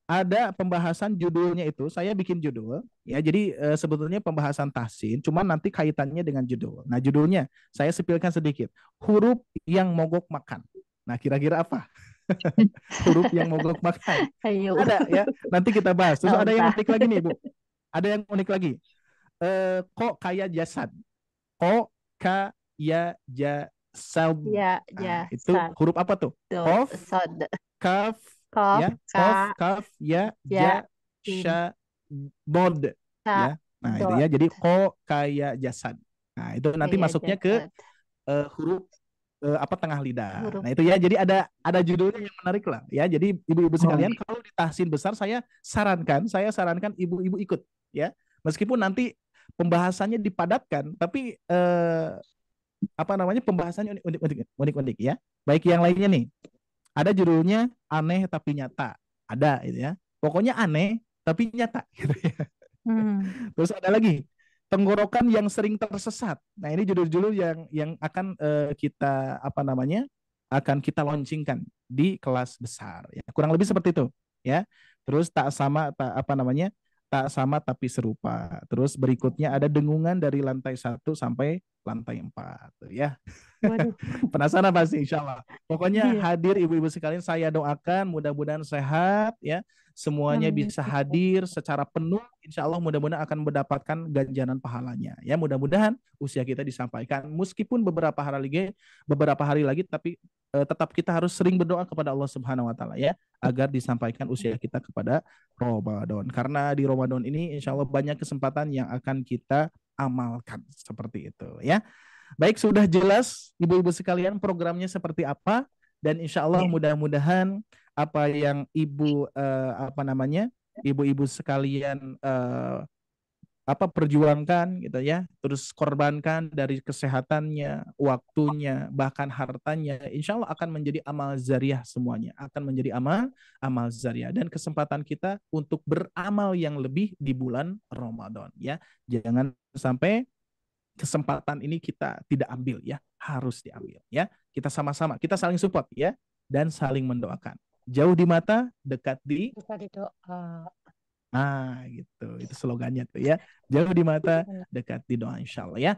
ada pembahasan judulnya itu, saya bikin judul ya. Jadi sebetulnya pembahasan tahsin, cuman nanti kaitannya dengan judul. Nah, judulnya saya sepilkan sedikit. Huruf yang mogok makan. Nah, kira-kira apa? Huruf yang mogok makan. Ayo. Ada ya. Nanti kita bahas. Terus ada yang unik lagi nih, Bu. Ada yang unik lagi. Kok kayak jasad. Kok kayak jasad. Ya, Nah, itu huruf apa tuh? Kof, kaf, ya, kof, kaf, ya, ja, sha, bod. Ya. Nah, itu ya. Jadi kok kayak jasad. Nah, itu nanti masuknya ke huruf tengah lidah. Huruf. Nah, itu ya. Jadi ada judulnya yang menarik lah ya. Jadi ibu-ibu sekalian, kalau di tahsin besar saya sarankan ibu-ibu ikut ya. Meskipun nanti pembahasannya dipadatkan, tapi pembahasannya unik-unik ya. Baik, yang lainnya nih. Ada judulnya aneh tapi nyata. Ada itu ya. Pokoknya aneh tapi nyata gitu ya. Terus ada lagi tenggorokan yang sering tersesat. Nah, ini judul-judul yang akan kita akan kita launchingkan di kelas besar ya. Kurang lebih seperti itu ya. Terus tak sama tapi serupa. Terus berikutnya ada dengungan dari lantai 1 sampai lantai 4 ya. Waduh. Penasaran pasti, insya Allah. Pokoknya hadir ibu-ibu sekalian, saya doakan mudah-mudahan sehat ya. Semuanya bisa hadir secara penuh, insya Allah mudah-mudahan akan mendapatkan ganjaran pahalanya. Ya, mudah-mudahan usia kita disampaikan meskipun beberapa hari lagi, tapi tetap kita harus sering berdoa kepada Allah Subhanahu wa taala ya, agar disampaikan usia kita kepada Ramadan. Karena di Ramadan ini insya Allah banyak kesempatan yang akan kita amalkan seperti itu ya. Baik, sudah jelas ibu-ibu sekalian programnya seperti apa, dan insya Allah mudah-mudahan apa yang ibu-ibu sekalian perjuangkan gitu ya, terus korbankan dari kesehatannya, waktunya, bahkan hartanya, insya Allah akan menjadi amal zariah semuanya, akan menjadi amal zariah, dan kesempatan kita untuk beramal yang lebih di bulan Ramadan ya. Jangan sampai kesempatan ini kita tidak ambil ya, harus diambil ya. Kita sama-sama, kita saling support ya, dan saling mendoakan. Jauh di mata, dekat di doa. Nah, gitu. Itu slogannya tuh ya. Jauh di mata, dekat di doa, insya Allah ya.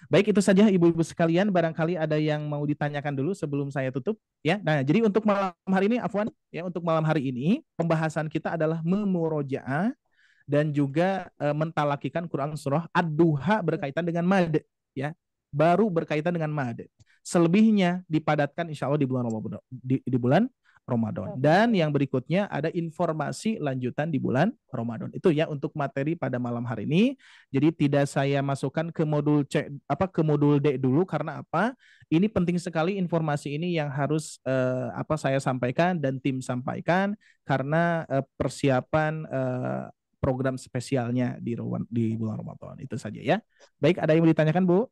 Baik, itu saja ibu-ibu sekalian. Barangkali ada yang mau ditanyakan dulu sebelum saya tutup ya. Nah, jadi untuk malam hari ini, untuk malam hari ini pembahasan kita adalah memurojaah dan juga mentalakikan Quran surah Ad-Duha berkaitan dengan mad ya. Baru berkaitan dengan mad. Selebihnya dipadatkan insya Allah di bulan Ramadan, di bulan Ramadan. Oke. Dan yang berikutnya ada informasi lanjutan di bulan Ramadan. Itu ya untuk materi pada malam hari ini. Jadi tidak saya masukkan ke modul C ke modul D dulu karena apa? Ini penting sekali informasi ini yang harus saya sampaikan dan tim sampaikan karena persiapan program spesialnya di bulan Ramadan. Itu saja ya. Baik, ada yang mau ditanyakan, Bu?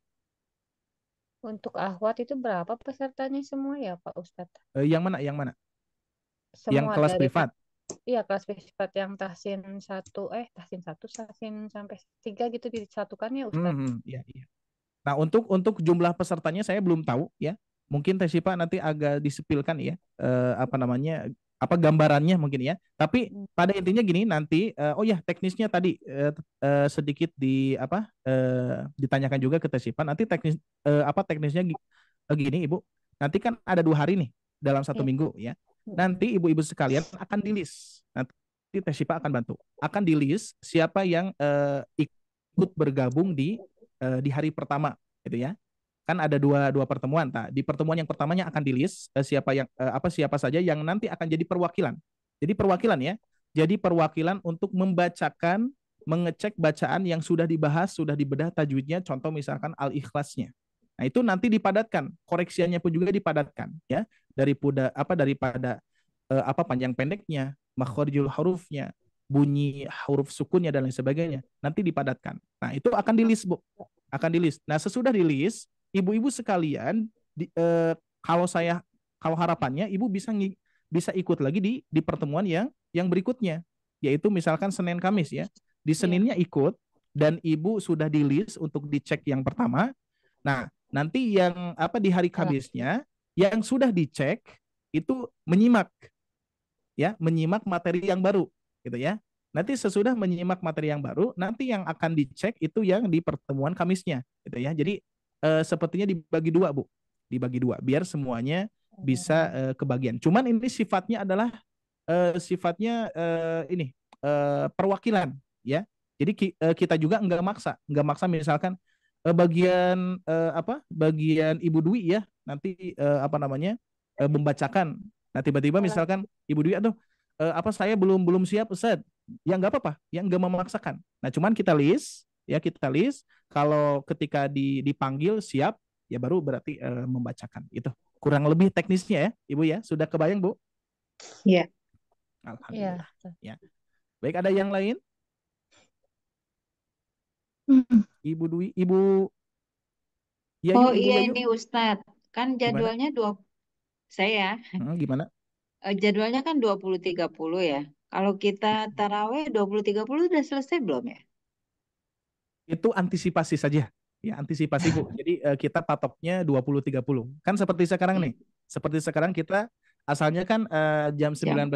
Untuk akhwat itu berapa pesertanya semua ya Pak Ustadz? Yang mana? Yang mana? Yang Semua kelas dari privat. iya kelas privat yang tahsin satu, tahsin sampai 3 gitu disatukan ya Ustadz. Iya, iya. Nah, untuk jumlah pesertanya saya belum tahu ya. Mungkin Teh Syifa nanti agak disepilkan ya, gambarannya mungkin ya. Tapi pada intinya gini nanti, teknisnya tadi sedikit ditanyakan juga ke Teh Syifa. Nanti teknisnya gini Ibu. Nanti kan ada 2 hari nih dalam 1 minggu ya. Nanti ibu-ibu sekalian akan di-list. Nanti Teh Syifa akan bantu. Akan di-list siapa yang ikut bergabung di hari pertama gitu ya. Kan ada dua pertemuan. Di pertemuan yang pertamanya akan di-list siapa saja yang nanti akan jadi perwakilan. Jadi perwakilan ya. Jadi perwakilan untuk mengecek bacaan yang sudah dibahas, sudah dibedah tajwidnya, contoh misalkan Al-Ikhlasnya. Nah, itu nanti dipadatkan, koreksiannya pun juga dipadatkan ya. Daripada panjang pendeknya, makhrijul hurufnya, bunyi huruf sukunnya dan lain sebagainya nanti dipadatkan. Nah, itu akan di-list, Bu. Akan di-list. Nah, sesudah di-list, ibu-ibu sekalian kalau harapannya ibu bisa ikut lagi di pertemuan yang berikutnya, yaitu misalkan Senin Kamis ya. Di Seninnya ikut dan ibu sudah di-list untuk dicek yang pertama. Nah, nanti yang di hari Kamisnya yang sudah dicek itu menyimak materi yang baru gitu ya. Nanti sesudah menyimak materi yang baru, nanti yang akan dicek itu yang di pertemuan Kamisnya gitu ya. Jadi sepertinya dibagi 2, Bu. Dibagi 2 biar semuanya bisa kebagian. Cuman ini sifatnya adalah perwakilan ya. Jadi kita juga nggak maksa misalkan bagian Ibu Dwi ya nanti membacakan. Nah, tiba-tiba misalkan Ibu Dwi saya belum siap Ustaz. Ya nggak apa-apa, yang nggak memaksakan. Nah, cuman kita list kalau ketika dipanggil siap ya baru berarti membacakan. Itu kurang lebih teknisnya ya, Ibu ya. Sudah kebayang, Bu? Iya. Alhamdulillah. Ya. Baik, ada yang lain? Ibu Dwi, Ibu Oh Ibu iya Yayu. ini Ustadz, kan jadwalnya saya gimana? Jadwalnya kan 20.30 ya. Kalau kita taraweh 20.30 udah selesai belum ya? Itu antisipasi saja. Ya, antisipasi Bu. Jadi kita patoknya 20.30. Kan seperti sekarang nih. Seperti sekarang kita asalnya kan jam 19.30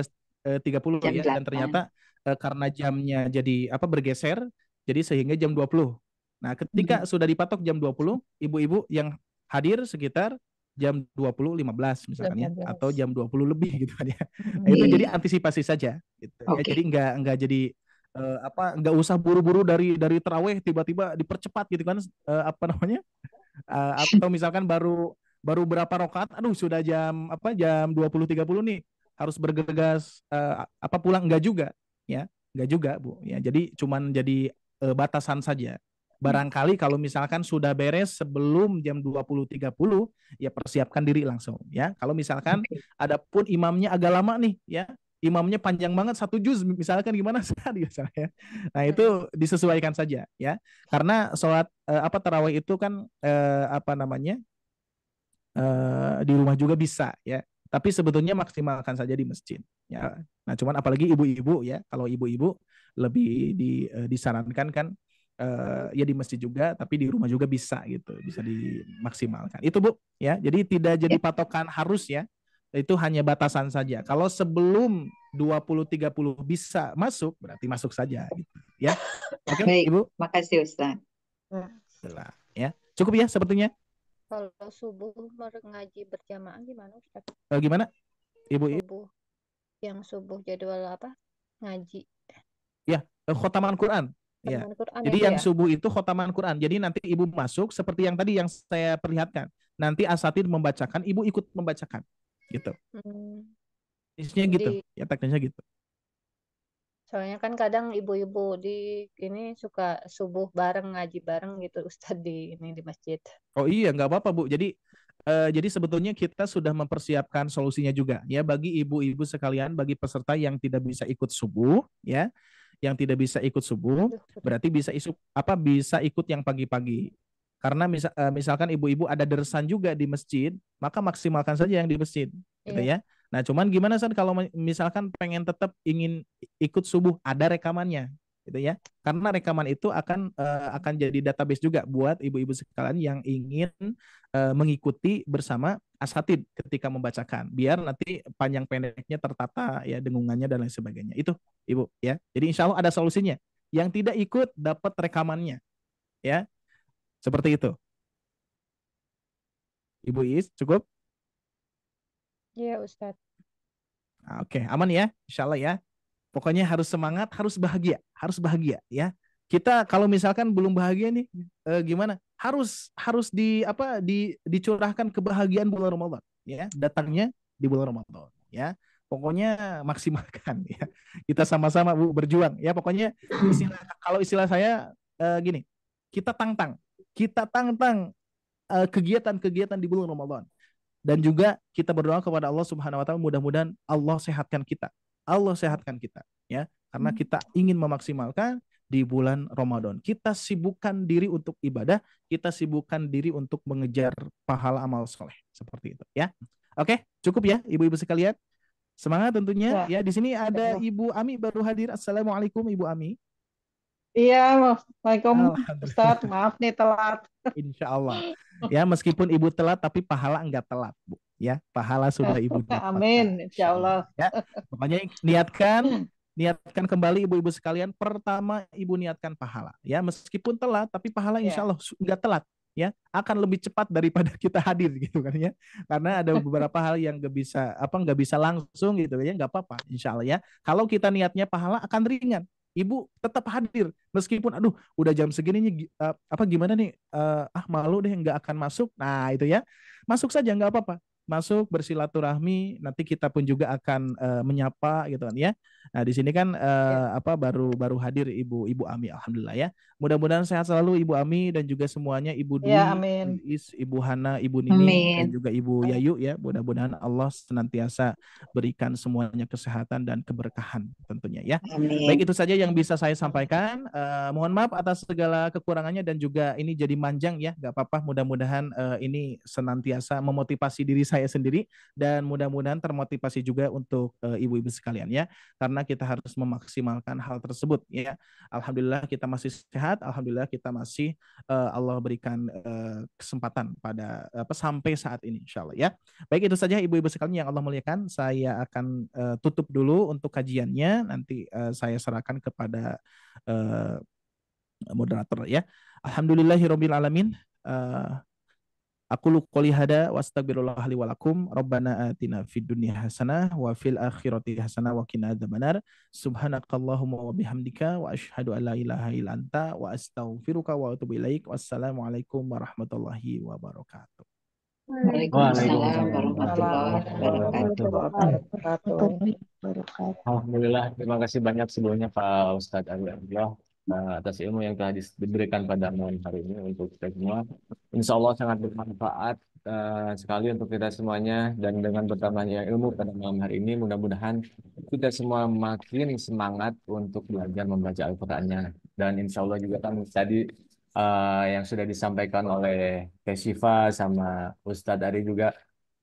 jam ya 8. dan ternyata karena jamnya jadi bergeser jadi sehingga jam 20. Nah, ketika sudah dipatok jam 20, ibu-ibu yang hadir sekitar jam 20.15 misalkan ya atau jam 20 lebih gitu kan ya. Nah, itu jadi antisipasi saja gitu. Ya, jadi enggak jadi nggak usah buru-buru dari taraweh tiba-tiba dipercepat gitu kan atau misalkan baru berapa rakaat sudah jam 20.30 nih harus bergegas pulang, enggak juga ya, enggak juga Bu ya. Jadi cuman jadi batasan saja. Barangkali kalau misalkan sudah beres sebelum jam 20.30 ya persiapkan diri langsung ya. Kalau misalkan ada pun imamnya agak lama nih ya, imamnya panjang banget 1 juz misalkan gimana sekali misalnya. Nah, itu disesuaikan saja ya. Karena sholat tarawih itu kan di rumah juga bisa ya. Tapi sebetulnya maksimalkan saja di masjid ya. Nah, cuman apalagi ibu-ibu ya. Kalau ibu-ibu lebih disarankan kan ya di masjid juga, tapi di rumah juga bisa gitu, bisa dimaksimalkan. Itu Bu ya. Jadi tidak jadi patokan harus ya. Itu hanya batasan saja. Kalau sebelum 20.30 bisa masuk, berarti masuk saja gitu ya. Oke, Baik, Ibu. makasih Ustaz. Ya. Cukup ya sepertinya. Kalau subuh ngaji berjamaah gimana Ustaz? Gimana? Ibu Subuh. Yang subuh jadwal ngaji. Ya, khotaman Quran. Ya. Jadi yang subuh itu khotaman Quran. Jadi nanti ibu masuk seperti yang tadi yang saya perlihatkan. Nanti asatid membacakan, ibu ikut membacakan. Gitu. Teknisnya gitu, Di ya teknisnya gitu. soalnya kan kadang ibu-ibu di ini suka subuh bareng ngaji bareng gitu Ustadz di ini di masjid. Oh iya, nggak apa-apa Bu. Jadi sebetulnya kita sudah mempersiapkan solusinya juga ya bagi ibu-ibu sekalian, bagi peserta yang tidak bisa ikut subuh, ya, yang tidak bisa ikut subuh, Aduh, berat. berarti bisa ikut yang pagi-pagi. Karena misalkan ibu-ibu ada deresan juga di masjid, maka maksimalkan saja yang di masjid, gitu Iya. ya. Nah, cuman gimana San kalau misalkan pengen tetap ingin ikut subuh, ada rekamannya, gitu ya. Karena rekaman itu akan jadi database juga buat ibu-ibu sekalian yang ingin mengikuti bersama asatid ketika membacakan, biar nanti panjang pendeknya tertata ya dengungannya dan lain sebagainya. Itu Ibu ya. Jadi insya Allah ada solusinya. Yang tidak ikut dapat rekamannya ya. Seperti itu. Ibu Is cukup? Iya Ustadz. Oke, aman ya, insya Allah ya. Pokoknya harus semangat, harus bahagia ya. Kita kalau misalkan belum bahagia nih, gimana? Harus dicurahkan kebahagiaan bulan Ramadan ya. Datangnya di bulan Ramadan ya. Pokoknya maksimalkan ya. Kita sama-sama Bu berjuang ya. Pokoknya kalau istilah saya gini, kita tantang, kegiatan-kegiatan di bulan Ramadan. Dan juga kita berdoa kepada Allah Subhanahu wa taala mudah-mudahan Allah sehatkan kita. Allah sehatkan kita ya. Karena kita ingin memaksimalkan di bulan Ramadan. Kita sibukkan diri untuk ibadah, kita sibukkan diri untuk mengejar pahala amal soleh. Seperti itu ya. Oke, cukup ya ibu-ibu sekalian. Semangat tentunya Ya, ya. Di sini ada ya. Ibu Ami baru hadir. Assalamualaikum Ibu Ami. Iya, Assalamualaikum Alhamdulillah. Ustadz, maaf nih telat. Insya Allah. Ya, meskipun ibu telat, tapi pahala enggak telat, Bu. Ya, pahala sudah ibu dapatkan. Amin, Insya insya Allah. Allah. Ya, pokoknya niatkan kembali ibu-ibu sekalian. Pertama, ibu niatkan pahala. Ya, meskipun telat, tapi pahala insya Ya, Allah enggak telat. Ya, akan lebih cepat daripada kita hadir gitu kan ya. Karena ada beberapa hal yang nggak bisa langsung gitu ya, nggak apa-apa, insya Allah ya. Kalau kita niatnya pahala akan ringan. Ibu tetap hadir meskipun aduh udah jam segini nih gimana nih malu deh nggak akan masuk. Nah itu ya, masuk saja nggak apa-apa, masuk bersilaturahmi, nanti kita pun juga akan menyapa gitu kan ya. Nah di sini kan ya, baru baru hadir ibu Ami, alhamdulillah ya. Mudah-mudahan sehat selalu Ibu Ami dan juga semuanya, Ibu ya, Dwi, Ibu amin. Is, Ibu Hana, Ibu Nining dan Amin. juga Ibu Yayu ya. Mudah-mudahan Allah senantiasa berikan semuanya kesehatan dan keberkahan tentunya ya. Baik, Amin. itu saja yang bisa saya sampaikan. Mohon maaf atas segala kekurangannya dan juga ini jadi manjang ya, nggak apa-apa. Mudah-mudahan ini senantiasa memotivasi diri saya sendiri dan mudah-mudahan termotivasi juga untuk ibu-ibu sekalian ya, karena kita harus memaksimalkan hal tersebut ya. Alhamdulillah kita masih sehat, alhamdulillah kita masih Allah berikan kesempatan pada sampai saat ini, insya Allah ya. Baik, itu saja ibu-ibu sekalian yang Allah muliakan. Saya akan tutup dulu untuk kajiannya. Nanti saya serahkan kepada uh, moderator ya. Alhamdulillahirabbil alamin. Aku qouli hada wa astagfirullah li wa lakum. Rabbana atina fid dunya hasanah wa fil akhirati hasanah wa qina adzabannar. Subhanakallahumma wa bihamdika wa asyhadu an la ilaha illa anta wa astaghfiruka wa atubu ilaik. Wassalamualaikum warahmatullahi wabarakatuh. Waalaikumsalam Waalaikumsalam warahmatullahi wabarakatuh. warahmatullahi wabarakatuh. Alhamdulillah, terima kasih banyak sebelumnya Pak Ustadz Ali Abdullah atas ilmu yang telah diberikan pada malam hari ini untuk kita semua. Insya Allah sangat bermanfaat sekali untuk kita semuanya, dan dengan bertambahnya ilmu pada malam hari ini mudah-mudahan kita semua makin semangat untuk belajar membaca Al-Qur'annya. Dan insya Allah juga kan tadi yang sudah disampaikan oleh Teh Syifa sama Ustadz Ari juga,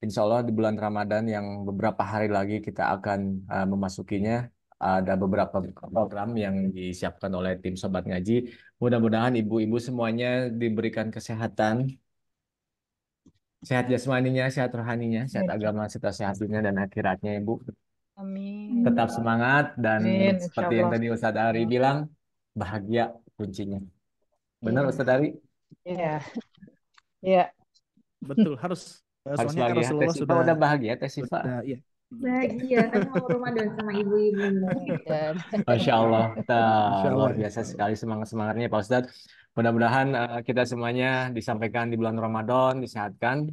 insya Allah di bulan Ramadan yang beberapa hari lagi kita akan memasukinya, ada beberapa program yang disiapkan oleh tim Sobat Ngaji. Mudah-mudahan ibu-ibu semuanya diberikan kesehatan, sehat jasmaninya, sehat rohaninya, sehat agama, serta sehat dunia dan akhiratnya, Ibu. Amin. Tetap semangat dan Amin, insya seperti yang Allah. tadi Ustadz Ari bilang, bahagia kuncinya. Benar Iya. Ustadz Ari? Iya, iya. Betul, harus Harus soalnya bahagia. Teh Rasulullah Sifa sudah udah bahagia, Teh Sifa. ya. Bahagia kan mau Ramadan sama ibu-ibu. Dan Masya Allah, Insya luar Allah. biasa sekali semangat-semangatnya Pak Ustadz. Mudah-mudahan kita semuanya disampaikan di bulan Ramadan, disehatkan.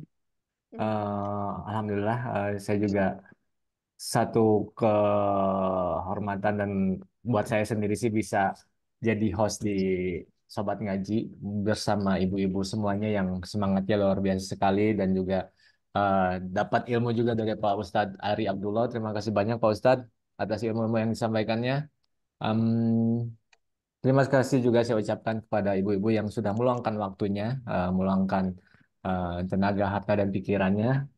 Alhamdulillah, saya juga satu kehormatan dan buat saya sendiri sih bisa jadi host di Sobat Ngaji bersama ibu-ibu semuanya yang semangatnya luar biasa sekali dan juga eh, dapat ilmu juga dari Pak Ustadz Ari Abdullah. Terima kasih banyak Pak Ustadz atas ilmu-ilmu yang disampaikannya. Em, Terima kasih juga saya ucapkan kepada ibu-ibu yang sudah meluangkan waktunya, meluangkan tenaga, harta, dan pikirannya.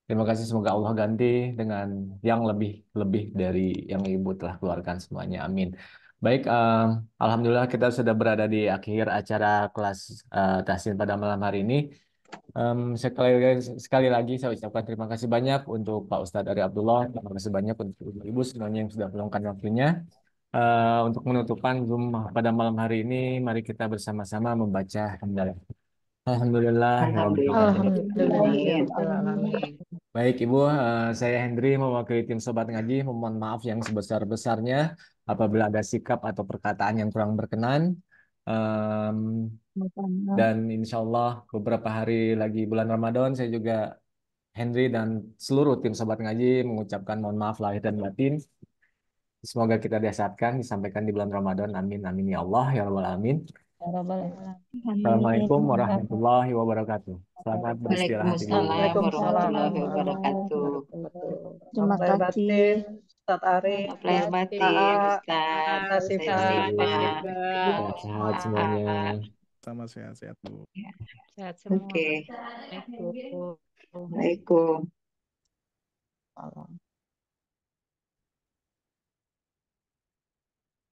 Terima kasih, semoga Allah ganti dengan yang lebih lebih dari yang ibu telah keluarkan semuanya. Amin. Baik, alhamdulillah kita sudah berada di akhir acara kelas tahsin pada malam hari ini. Sekali lagi saya ucapkan terima kasih banyak untuk Pak Ustadz Ari Abdullah, terima kasih banyak untuk ibu-ibu semuanya yang sudah meluangkan waktunya. Untuk penutupan Zoom pada malam hari ini, mari kita bersama-sama membaca hamdalah. Alhamdulillah, ya Rabbil Alamin. Alhamdulillah ya Amin. Rabbil Alamin. Amin. Baik Ibu, saya Hendri mewakili tim Sobat Ngaji, memohon maaf yang sebesar-besarnya apabila ada sikap atau perkataan yang kurang berkenan. Em, dan insya Allah beberapa hari lagi bulan Ramadan, saya juga Hendri dan seluruh tim Sobat Ngaji mengucapkan mohon maaf lahir dan batin. Semoga kita disaatkan disampaikan di bulan Ramadan. Amin, amin ya Allah, ya Rabbal Alamin. Ya Rabbal Alamin. Assalamualaikum Amin. warahmatullahi wabarakatuh. Selamat beristirahat Ibu. Waalaikumsalam Waalaikumsalam warahmatullahi warahmatullahi wabarakatuh. wabarakatuh. Terima Selamat lahir kasih. batin, Ustadz Ari, Selamat lahir batin, Aa, Ustadz, Kak Saya Siva, Siva. juga. Sehat semuanya. Sama sehat-sehat Bu. Sehat semua. Oke. Assalamualaikum. Waalaikumsalam. Salam.